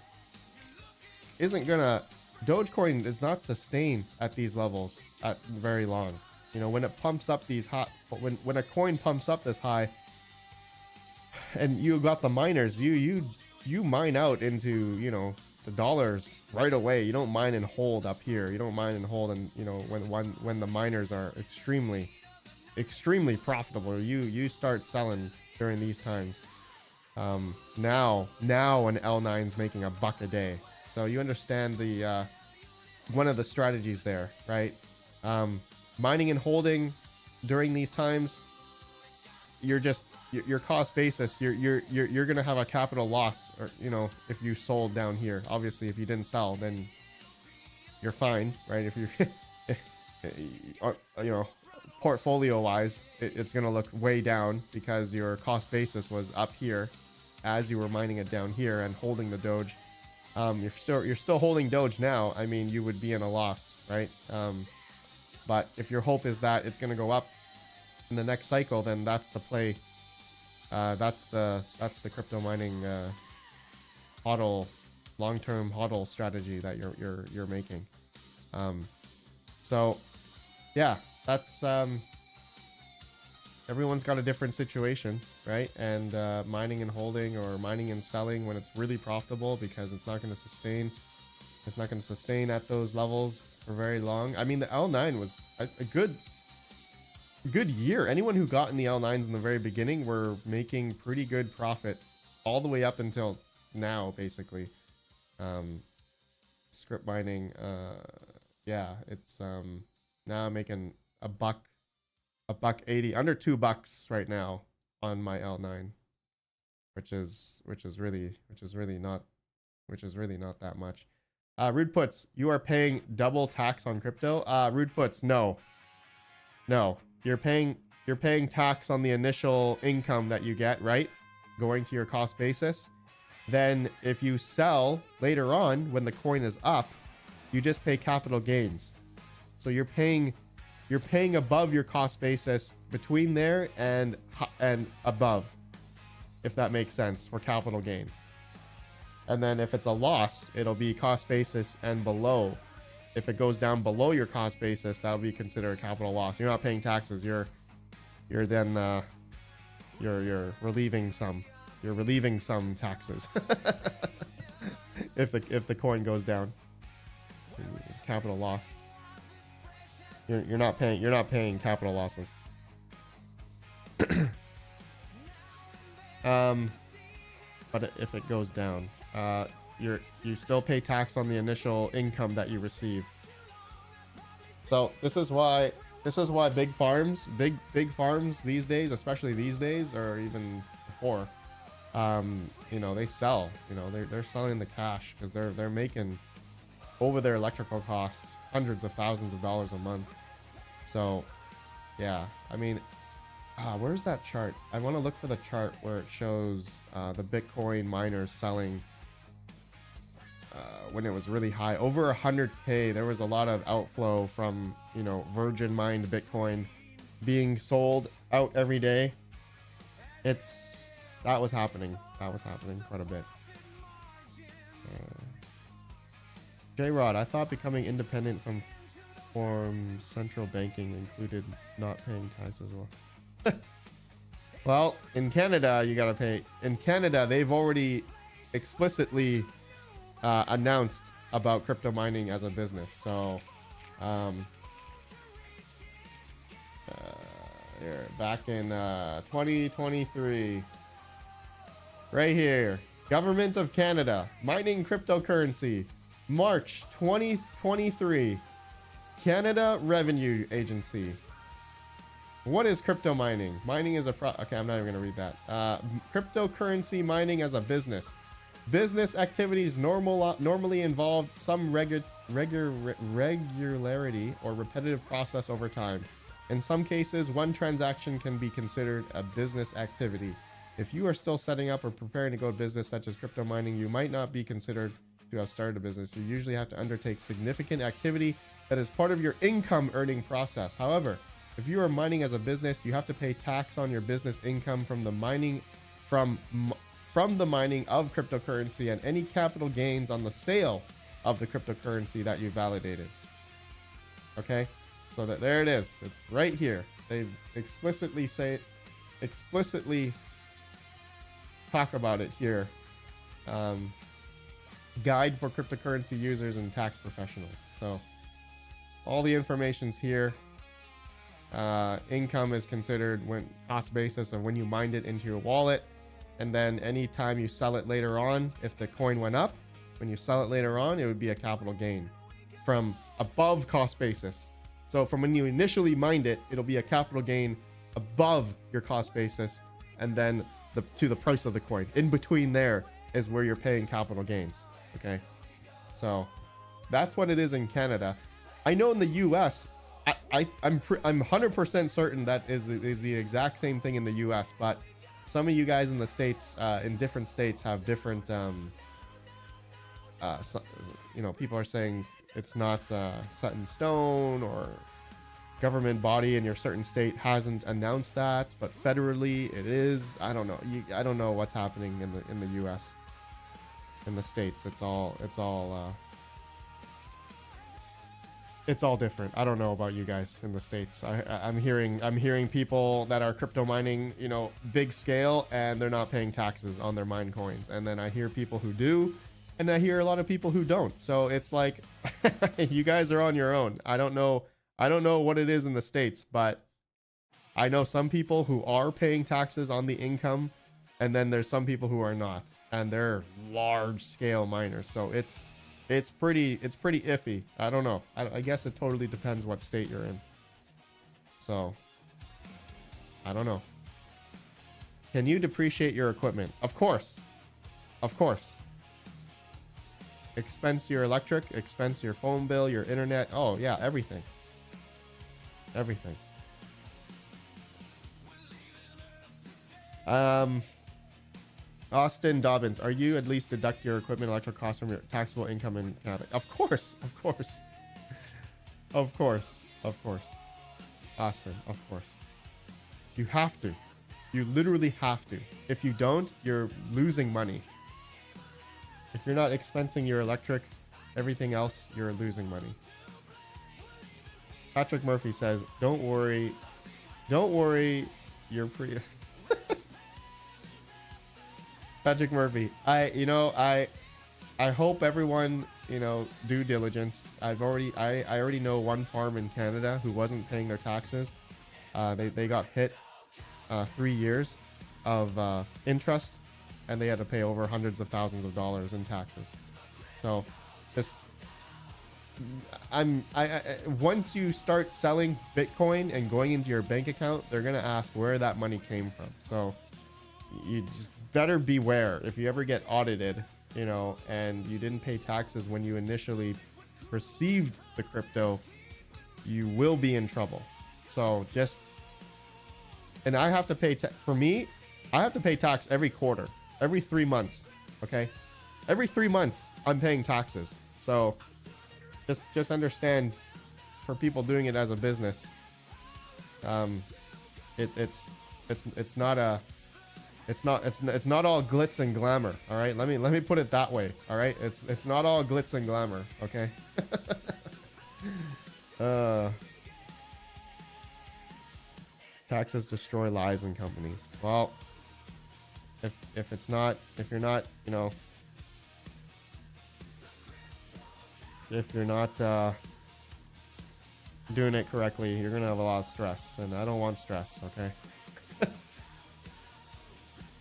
does not sustain at these levels at very long. You know, when it pumps up these hot, when a coin pumps up this high, and you got the miners, you mine out into, you know, the dollars right away. You don't mine and hold up here. You don't mine and hold, and you know, when the miners are extremely profitable, you start selling during these times. Now an L9's making $1 a day, so you understand the one of the strategies there, right? Mining and holding during these times, your cost basis, you're gonna have a capital loss, or, you know, if you sold down here. Obviously, if you didn't sell, then you're fine, right? If you're you know, portfolio wise, it's gonna look way down because your cost basis was up here as you were mining it down here and holding the Doge. You're still holding Doge now. I mean, you would be in a loss, right? But if your hope is that it's gonna go up in the next cycle, then that's the play. That's the crypto mining hodl, long-term hodl strategy that you're making. So yeah, that's everyone's got a different situation, right? And mining and holding, or mining and selling when it's really profitable, because it's not going to sustain. It's not going to sustain at those levels for very long. I mean, the L9 was a good year. Anyone who got in the L9s in the very beginning were making pretty good profit all the way up until now, basically. Script mining, yeah, it's now I'm making $1.80, under $2 right now on my L9, which is really not that much. Rude Puts, you are paying double tax on crypto. Rude Puts, no. You're paying tax on the initial income that you get, right? Going to your cost basis. Then if you sell later on when the coin is up, you just pay capital gains. So you're paying above your cost basis, between there and above, if that makes sense, for capital gains. And then if it's a loss, it'll be cost basis and below. If it goes down below your cost basis, that'll be considered a capital loss. You're not paying taxes. You're then you're relieving some taxes if the coin goes down. Capital loss. You're not paying capital losses. But if it goes down, you still pay tax on the initial income that you receive. So this is why big farms these days, especially these days, or even before, you know, they sell. You know, they're selling the cash because they're making over their electrical costs hundreds of thousands of dollars a month. So yeah, I mean, where's that chart? I want to look for the chart where it shows the Bitcoin miners selling when it was really high, over 100K. There was a lot of outflow from, you know, virgin mined Bitcoin being sold out every day. That was happening quite a bit. J-Rod, I thought becoming independent from central banking included not paying taxes as well. Well, in Canada, you gotta pay. In Canada, they've already explicitly announced about crypto mining as a business. So here? Back in 2023. Right here. Government of Canada. Mining cryptocurrency. March 2023. Canada Revenue Agency. What is crypto mining? Mining is okay, I'm not even going to read that. Cryptocurrency mining as a business. Business activities normally involve some regularity or repetitive process over time. In some cases, one transaction can be considered a business activity. If you are still setting up or preparing to go to business such as crypto mining, you might not be considered to have started a business. You usually have to undertake significant activity that is part of your income earning process. However, if you are mining as a business, you have to pay tax on your business income from the mining from the mining of cryptocurrency and any capital gains on the sale of the cryptocurrency that you validated. Okay, so there it is. It's right here. They explicitly talk about it here. Guide for cryptocurrency users and tax professionals. So all the information's here. Income is considered when cost basis of when you mined it into your wallet, and then anytime you sell it later on, if the coin went up, when you sell it later on, it would be a capital gain from above cost basis. So from when you initially mined it, it'll be a capital gain above your cost basis, and then to the price of the coin. In between there is where you're paying capital gains. Okay, so that's what it is in Canada. I know in the US, I'm 100% certain that is the exact same thing in the US, but some of you guys in the states, in different states, have different people are saying it's not set in stone, or government body in your certain state hasn't announced that, but federally it is. I don't know. I don't know what's happening in the US. In the states, it's all different. I don't know about you guys in the states. I'm hearing people that are crypto mining, big scale, and they're not paying taxes on their mine coins. And then I hear people who do, and I hear a lot of people who don't. So it's like, you guys are on your own. I don't know what it is in the states, but I know some people who are paying taxes on the income, and then there's some people who are not, and they're large scale miners. So it's pretty iffy. I don't know. I guess it totally depends what state you're in. So I don't know. Can you depreciate your equipment? Of course. Expense your electric, expense your phone bill, your internet. Oh yeah, everything. Austin Dobbins, are you at least deduct your equipment electric costs from your taxable income in Canada? Of course. Austin, of course. You have to. You literally have to. If you don't, you're losing money. If you're not expensing your electric, everything else, you're losing money. Patrick Murphy says, don't worry, you're pretty... Patrick Murphy, I hope everyone, due diligence. I already know one farm in Canada who wasn't paying their taxes. They got hit 3 years of interest, and they had to pay over hundreds of thousands of dollars in taxes. So just once you start selling Bitcoin and going into your bank account, they're gonna ask where that money came from. So you just better beware if you ever get audited, and you didn't pay taxes when you initially received the crypto, you will be in trouble. So and I have to pay for me, I have to pay tax every quarter, every 3 months. Okay, every 3 months I'm paying taxes. So just understand, for people doing it as a business, it's not all glitz and glamour. All right, let me put it that way. All right, it's not all glitz and glamour. Okay. Taxes destroy lives and companies. Well, if you're not doing it correctly, you're gonna have a lot of stress, and I don't want stress. Okay.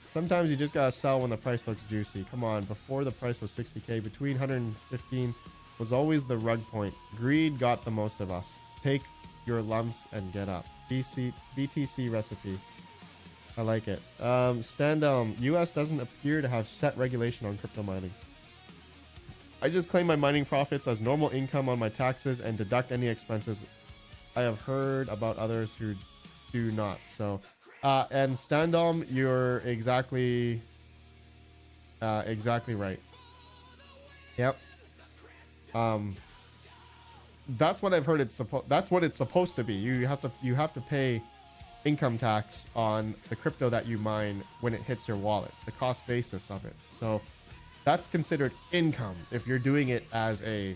Sometimes you just gotta sell when the price looks juicy. Come on, before the price was 60k, between 115 was always the rug point. Greed got the most of us. Take your lumps and get up. BTC recipe. I like it. Standelm, US doesn't appear to have set regulation on crypto mining. I just claim my mining profits as normal income on my taxes and deduct any expenses. I have heard about others who do not. So, and Standelm, you're exactly right. Yep. That's what I've heard. That's what it's supposed to be. You have to pay income tax on the crypto that you mine when it hits your wallet, the cost basis of it. So that's considered income if you're doing it as a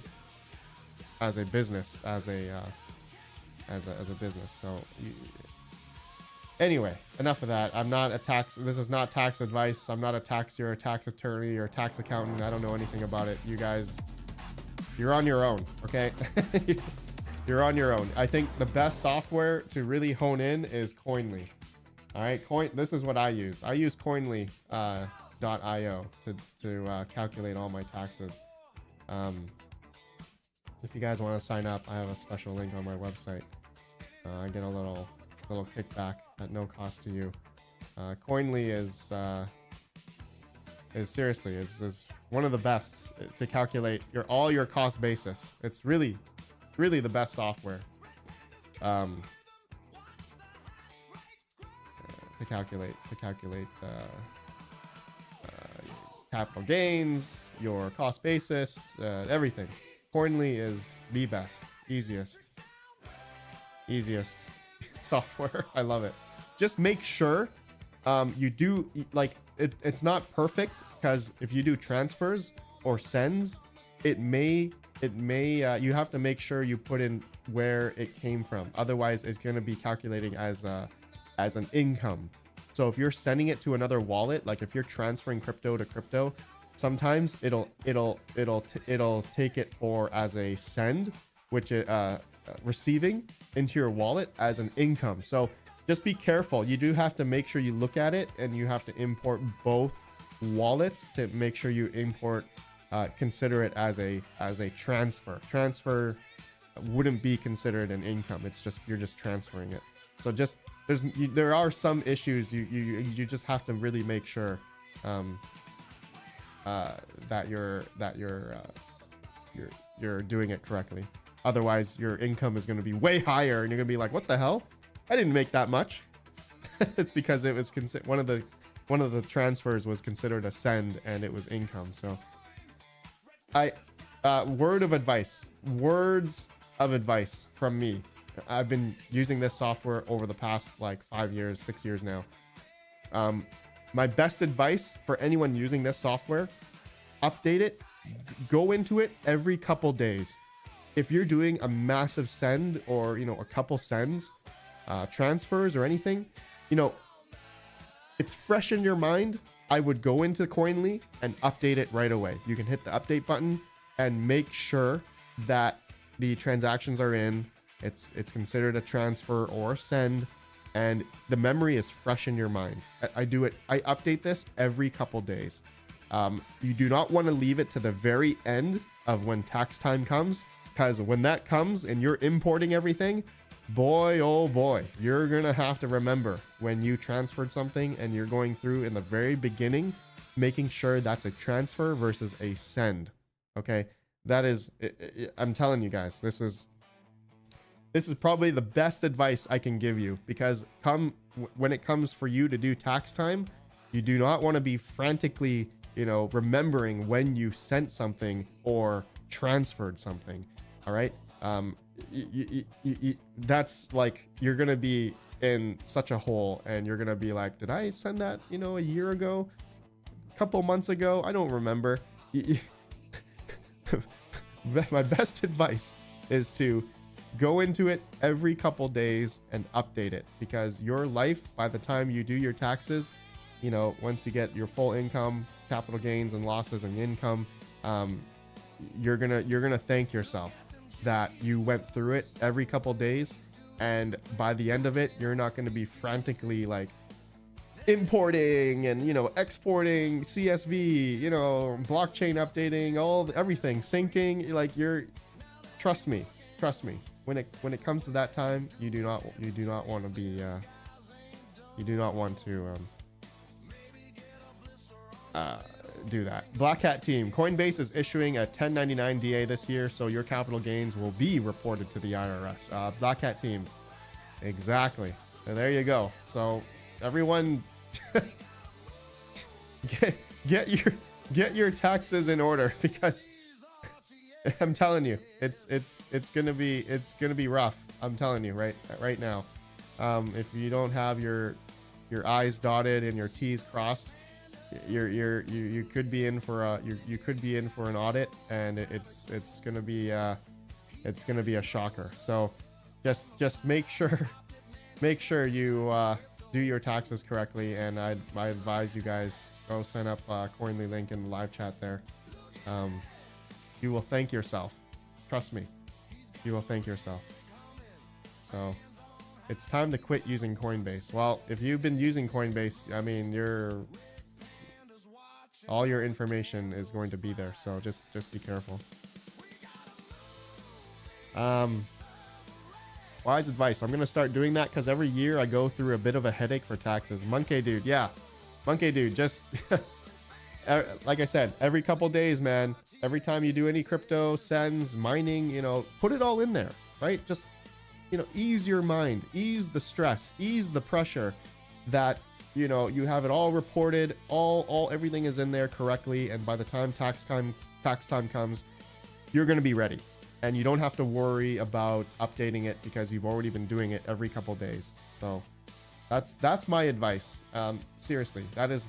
business, as a business. So anyway, enough of that. I'm not a tax. This is not tax advice. I'm not a taxier, a tax attorney, or a tax accountant. I don't know anything about it. You guys, you're on your own. Okay. You're on your own. I think the best software to really hone in is Coinly. All right, this is what I use. I use Coinly .io to calculate all my taxes. If you guys want to sign up, I have a special link on my website. I get a little kickback at no cost to you. Coinly is seriously is one of the best to calculate all your cost basis. It's really the best software to calculate capital gains, your cost basis, everything. Coinly is the best, easiest software. I love it. Just make sure you do, like, it's not perfect, because if you do transfers or sends, it may you have to make sure you put in where it came from. Otherwise, it's going to be calculating as an income. So if you're sending it to another wallet, like if you're transferring crypto to crypto, sometimes it'll take it as a send, which receiving into your wallet as an income. So just be careful. You do have to make sure you look at it, and you have to import both wallets to make sure you consider it as a transfer. Transfer wouldn't be considered an income. It's just you're just transferring it. So just there are some issues you just have to really make sure that you're doing it correctly. Otherwise, your income is going to be way higher, and you're going to be like, "What the hell? I didn't make that much." It's because it was one of the transfers was considered a send, and it was income. So words of advice from me. I've been using this software over the past like 5 years, 6 years now. My best advice for anyone using this software: update it, go into it every couple days. If you're doing a massive send, or a couple sends, transfers or anything, it's fresh in your mind, I would go into Coinly and update it right away. You can hit the update button and make sure that the transactions are in. It's considered a transfer or a send, and the memory is fresh in your mind. I update this every couple days. You do not want to leave it to the very end of when tax time comes, because when that comes and you're importing everything, boy, oh boy, you're going to have to remember when you transferred something, and you're going through in the very beginning, making sure that's a transfer versus a send. Okay. That is, I'm telling you guys, this is probably the best advice I can give you, because when it comes for you to do tax time, you do not want to be frantically, remembering when you sent something or transferred something. All right. That's like, you're going to be in such a hole, and you're going to be like, did I send that, a year ago, a couple months ago? I don't remember. My best advice is to go into it every couple days and update it, because your life, by the time you do your taxes, once you get your full income, capital gains and losses and income, you're gonna thank yourself that you went through it every couple days, and by the end of it, you're not going to be frantically like importing and, you know, exporting CSV, you know, blockchain updating, everything syncing. Like, trust me, when it comes to that time, you do not want to be do that. Black Hat team, Coinbase is issuing a 1099 DA this year, so your capital gains will be reported to the IRS. Black Hat team, exactly. And there you go. So everyone, get your taxes in order, because I'm telling you, it's gonna be rough. I'm telling you right now. If you don't have your I's dotted and your T's crossed, you could be in for an audit, and it's gonna be a shocker. So just make sure you do your taxes correctly, and I advise you guys go sign up Coinly, link in the live chat there. You will thank yourself. Trust me, you will thank yourself. So it's time to quit using Coinbase. Well, if you've been using Coinbase, I mean, all your information is going to be there, so just be careful. Wise advice. I'm gonna start doing that because every year I go through a bit of a headache for taxes. Monkey dude, yeah, Monkey dude, just like I said, every couple days, man. Every time you do any crypto, sends, mining, you know, put it all in there, right? Just, you know, ease your mind, ease the stress, ease the pressure that, you know, you have it all reported, everything is in there correctly, and by the time tax time comes, you're going to be ready, and you don't have to worry about updating it because you've already been doing it every couple days. So that's my advice. Seriously, that is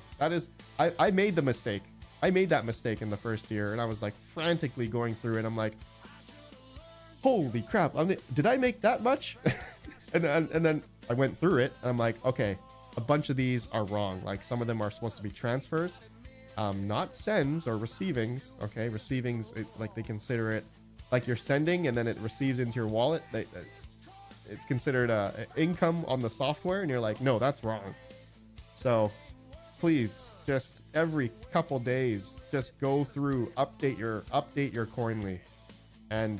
I made the mistake. I made that mistake in the first year, and I was like frantically going through it. I'm like, holy crap, did I make that much? and then I went through it, and I'm like, okay, a bunch of these are wrong. Like, some of them are supposed to be transfers, not sends or receivings. Okay, receivings, like they consider it like you're sending and then it receives into your wallet. It's considered income on the software, and you're like, no, that's wrong. So please, just every couple days, just go through, update your Coinly, and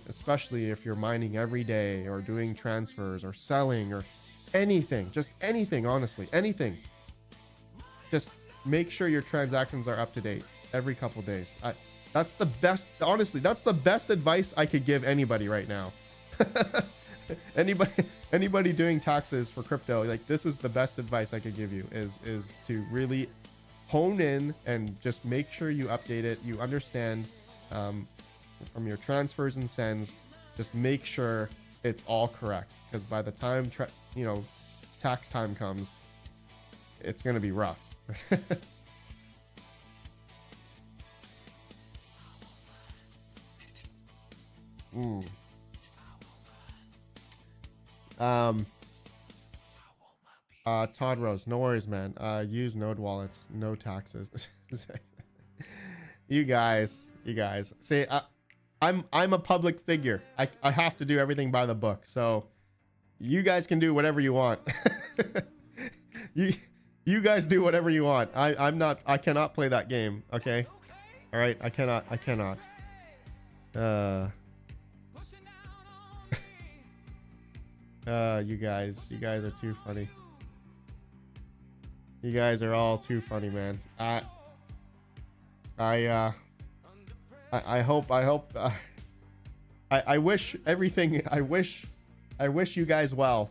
especially if you're mining every day or doing transfers or selling or anything, just anything, honestly, anything. Just make sure your transactions are up to date every couple days. That's the best, honestly, that's the best advice I could give anybody right now. Anybody doing taxes for crypto, like, this is the best advice I could give you, is to really hone in and just make sure you update it. You understand from your transfers and sends, just make sure it's all correct, because by the time tax time comes, it's gonna be rough. Todd Rose, no worries, man. Use node wallets, no taxes. you guys see, I'm a public figure. I have to do everything by the book, so you guys can do whatever you want. you guys do whatever you want. I cannot play that game, okay? All right, I cannot. You guys are too funny. You guys are all too funny, man. I hope I wish everything. I wish you guys well.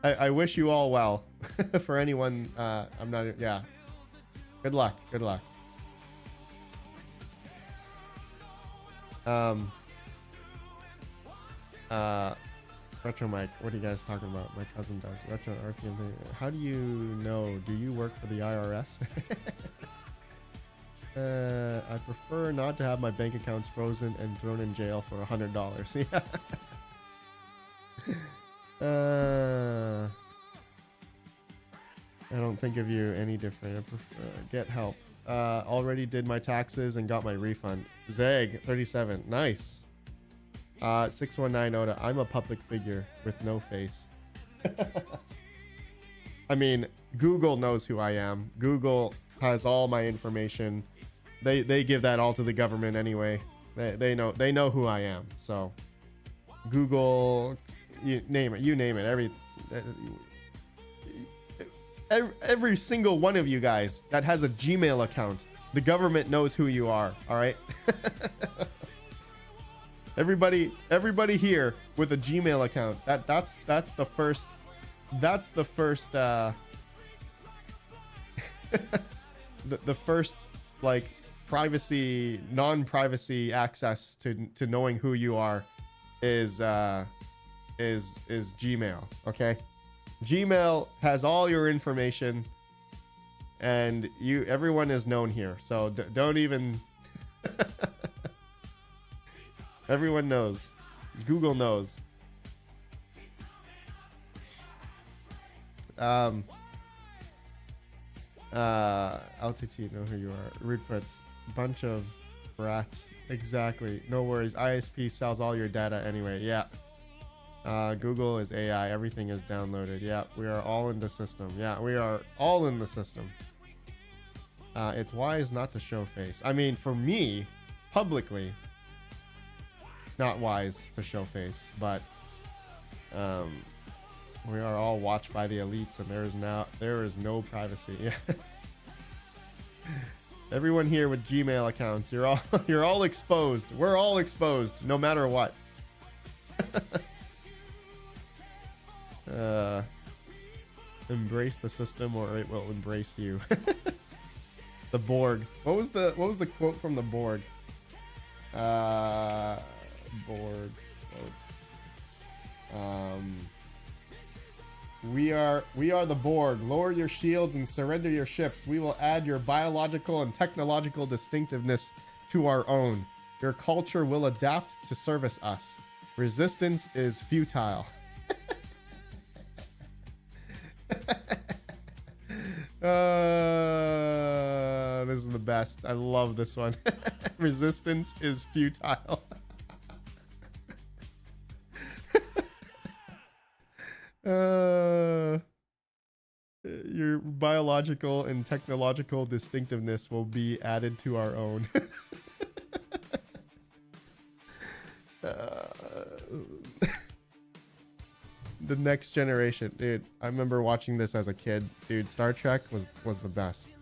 I wish you all well. For anyone, I'm not. Yeah. Good luck. Retro Mike, what are you guys talking about? My cousin does. Retro RPM thing. How do you know? Do you work for the IRS? I prefer not to have my bank accounts frozen and thrown in jail for $100. Yeah. I don't think of you any different. I prefer, get help. Already did my taxes and got my refund. Zeg 37. Nice. 619 Oda, I'm a public figure with no face. I mean, Google knows who I am. Google has all my information. They give that all to the government anyway. They know who I am. So Google, you name it, every single one of you guys that has a Gmail account, the government knows who you are. All right. everybody here with a Gmail account, that's the first the first like privacy, non-privacy access to knowing who you are is Gmail. Okay, Gmail has all your information, and everyone is known here, so don't even everyone knows. Google knows. LTT, know who you are. Rootputs, bunch of rats. Exactly. No worries. ISP sells all your data anyway. Yeah. Google is AI. Everything is downloaded. Yeah. We are all in the system. Yeah. We are all in the system. It's wise not to show face. I mean, for me, publicly, not wise to show face, but we are all watched by the elites, and there is no privacy. Yeah. Everyone here with Gmail accounts, you're all exposed. We're all exposed, no matter what. Embrace the system, or it will embrace you. The Borg. What was the quote from the Borg? Borg quote. We are the Borg. Lower your shields and surrender your ships. We will add your biological and technological distinctiveness to our own. Your culture will adapt to service us. Resistance is futile. This is the best. I love this one. Resistance is futile. Your biological and technological distinctiveness will be added to our own. The next generation, dude. I remember watching this as a kid, dude. Star Trek was the best.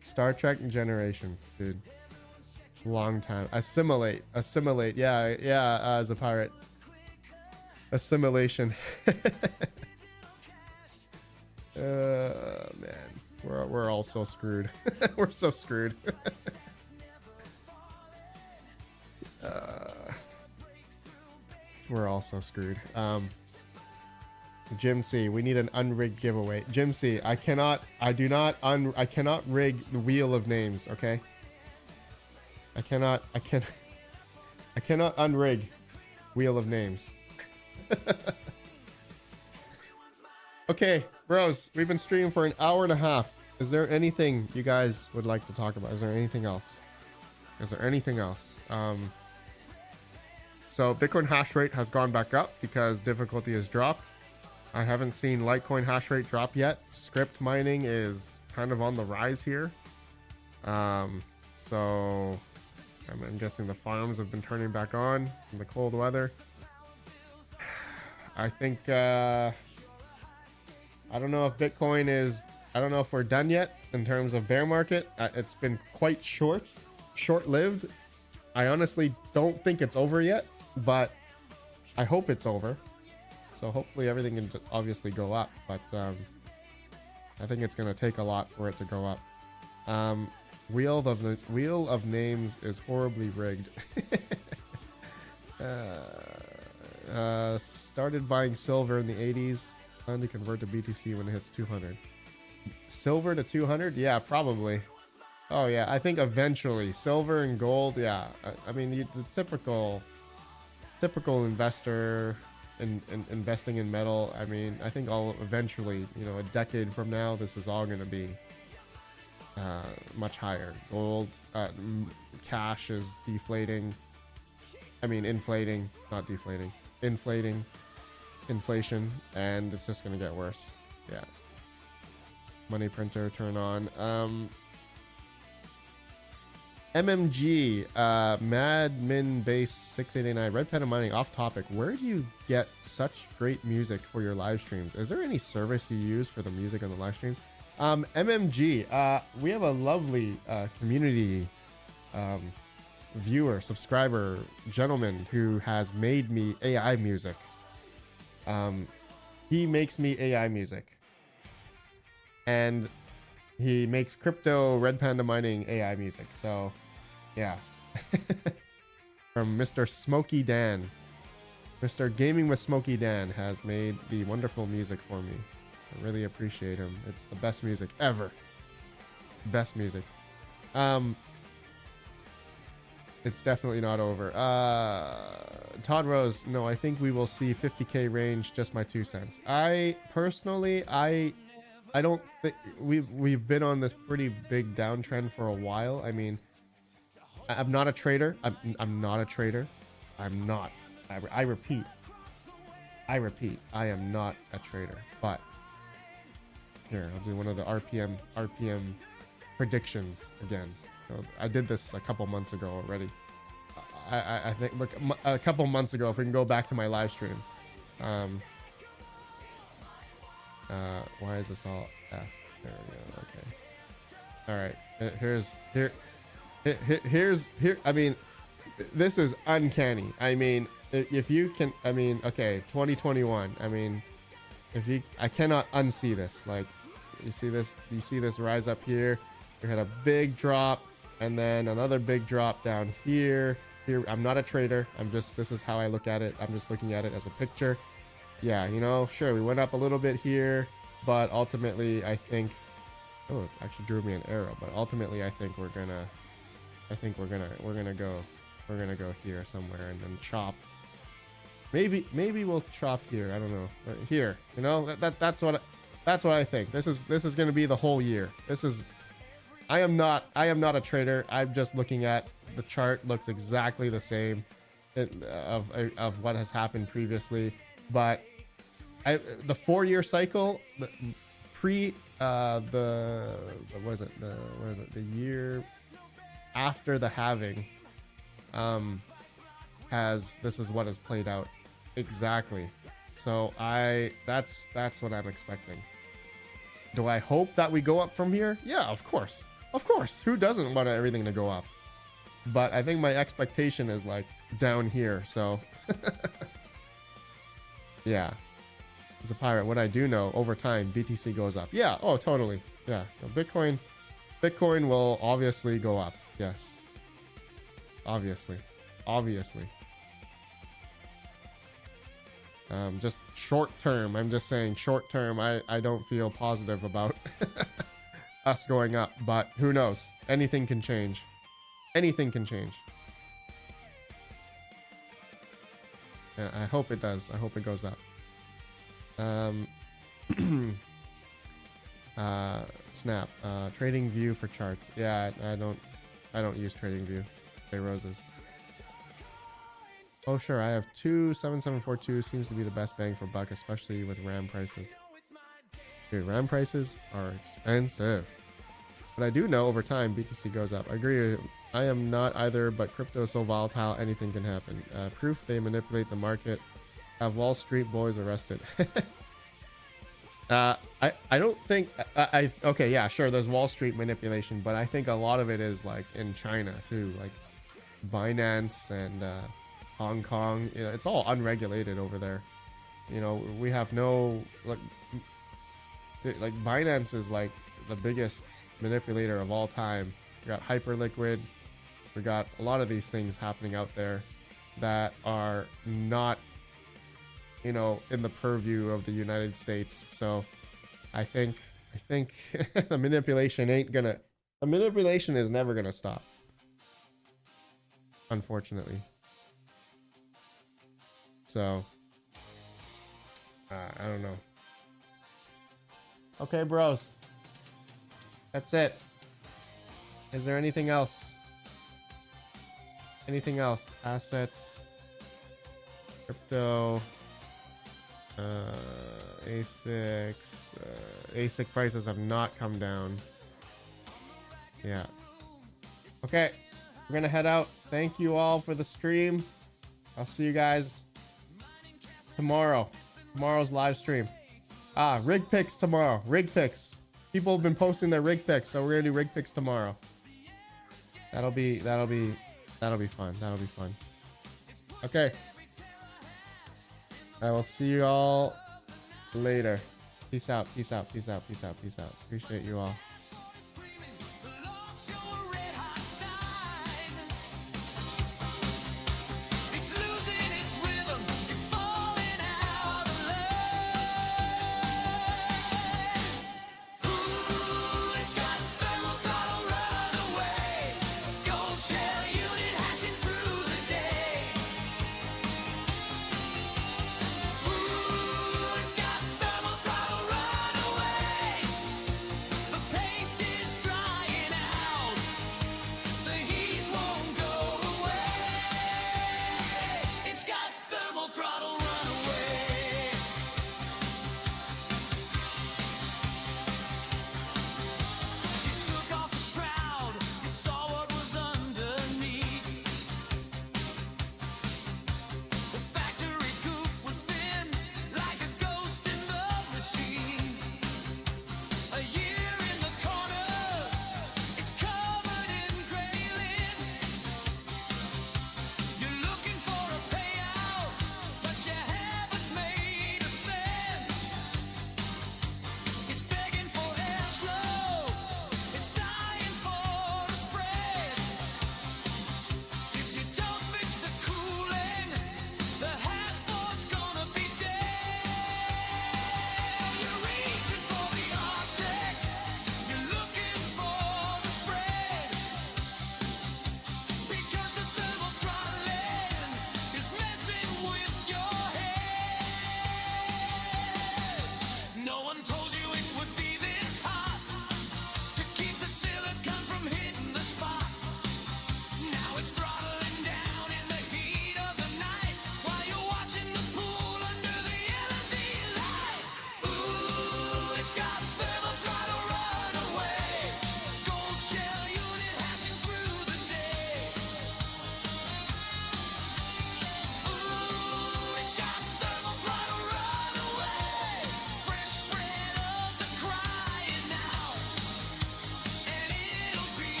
Star Trek Generation, dude. Long time. Assimilate. Yeah. As a pirate. Assimilation. Man, we're all so screwed. We're so screwed. We're all so screwed. Jim C, we need an unrigged giveaway. Jim C, I cannot rig the wheel of names, okay? I cannot unrig wheel of names. Okay, bros, we've been streaming for an hour and a half. Is there anything you guys would like to talk about? Is there anything else? So Bitcoin hash rate has gone back up because difficulty has dropped. I haven't seen Litecoin hash rate drop yet. Script mining is kind of on the rise here. So I'm guessing the farms have been turning back on in the cold weather. I think I don't know if Bitcoin is, I don't know if we're done yet in terms of bear market. It's been quite short-lived. I honestly don't think it's over yet, but I hope it's over. So hopefully everything can obviously go up, but I think it's going to take a lot for it to go up. Wheel of names is horribly rigged. Started buying silver in the 80s. Plan to convert to BTC when it hits 200. Silver to 200? Yeah, probably. Oh yeah, I think eventually silver and gold. Yeah, I mean the typical investor in investing in metal. I mean, I think all eventually, you know, a decade from now, this is all going to be much higher. Gold, cash is deflating. I mean, inflating, not deflating. Inflating, inflation, and it's just gonna get worse. Yeah. Money printer, turn on. MMG, Madmin Base 689, Red Panda Mining, off topic. Where do you get such great music for your live streams? Is there any service you use for the music on the live streams? MMG, we have a lovely community viewer, subscriber, gentleman who has made me AI music. He makes me AI music. And he makes crypto Red Panda Mining AI music. So, yeah. From Mr. Smokey Dan. Mr. Gaming with Smokey Dan has made the wonderful music for me. I really appreciate him. It's the best music ever. Best music. It's definitely not over. Todd Rose, no, I think we will see 50k range, just my 2 cents. I personally, I don't think we've been on this pretty big downtrend for a while. I mean, I'm not a trader. I'm not a trader. I'm not. I repeat, I am not a trader. But here, I'll do one of the RPM predictions again. So I did this a couple months ago already. I think, look, a couple months ago, if we can go back to my live stream. Why is this all F? There we go. Okay. All right. Here's. I mean, this is uncanny. I mean, if you can, I mean, okay, 2021. I mean, I cannot unsee this. Like, you see this rise up here. We had a big drop, and then another big drop down here. Here, I'm not a trader. This is how I look at it. I'm just looking at it as a picture. Yeah, you know, sure, we went up a little bit here, but ultimately I think, oh, it actually drew me an arrow, but ultimately I think we're gonna go here somewhere and then chop. Maybe we'll chop here. I don't know. Here, you know, that's what I think. This is gonna be the whole year. I am not a trader. I'm just looking at the chart. Looks exactly the same of what has happened previously. But the 4-year cycle, the year after the halving, this is what has played out exactly. So that's what I'm expecting. Do I hope that we go up from here? Yeah, of course. Who doesn't want everything to go up? But I think my expectation is like down here. So yeah. As a pirate, what I do know, over time, BTC goes up. Yeah, oh, totally. Yeah, no, Bitcoin will obviously go up. Yes. Obviously. Just short term, I'm just saying short term, I don't feel positive about us going up, but who knows? Anything can change. Anything can change. Yeah, I hope it does. I hope it goes up. Snap. Trading View for charts. Yeah, I don't use Trading View. Hey, Roses. Oh, sure. I have 27742. Seems to be the best bang for buck, especially with RAM prices. Dude, RAM prices are expensive. But I do know over time BTC goes up. I agree. I am not either, but crypto is so volatile, anything can happen. Proof they manipulate the market. Have Wall Street boys arrested. I don't think okay, yeah, sure, there's Wall Street manipulation, but I think a lot of it is like in China too, like Binance and Hong Kong. You know, it's all unregulated over there. You know, we have no like Binance is like the biggest manipulator of all time. We got Hyperliquid. We got a lot of these things happening out there that are not, you know, in the purview of the United States. So I think the manipulation is never gonna stop, unfortunately. So I don't know. Okay, bros, that's it. Is there anything else? Assets. Crypto. ASICs. ASIC prices have not come down. Yeah. Okay. We're gonna head out. Thank you all for the stream. I'll see you guys tomorrow. Tomorrow's live stream. Rig picks tomorrow. Rig picks. People have been posting their rig picks, so we're gonna do rig picks tomorrow. That'll be fun. That'll be fun. Okay. I will see you all later. Peace out. Appreciate you all.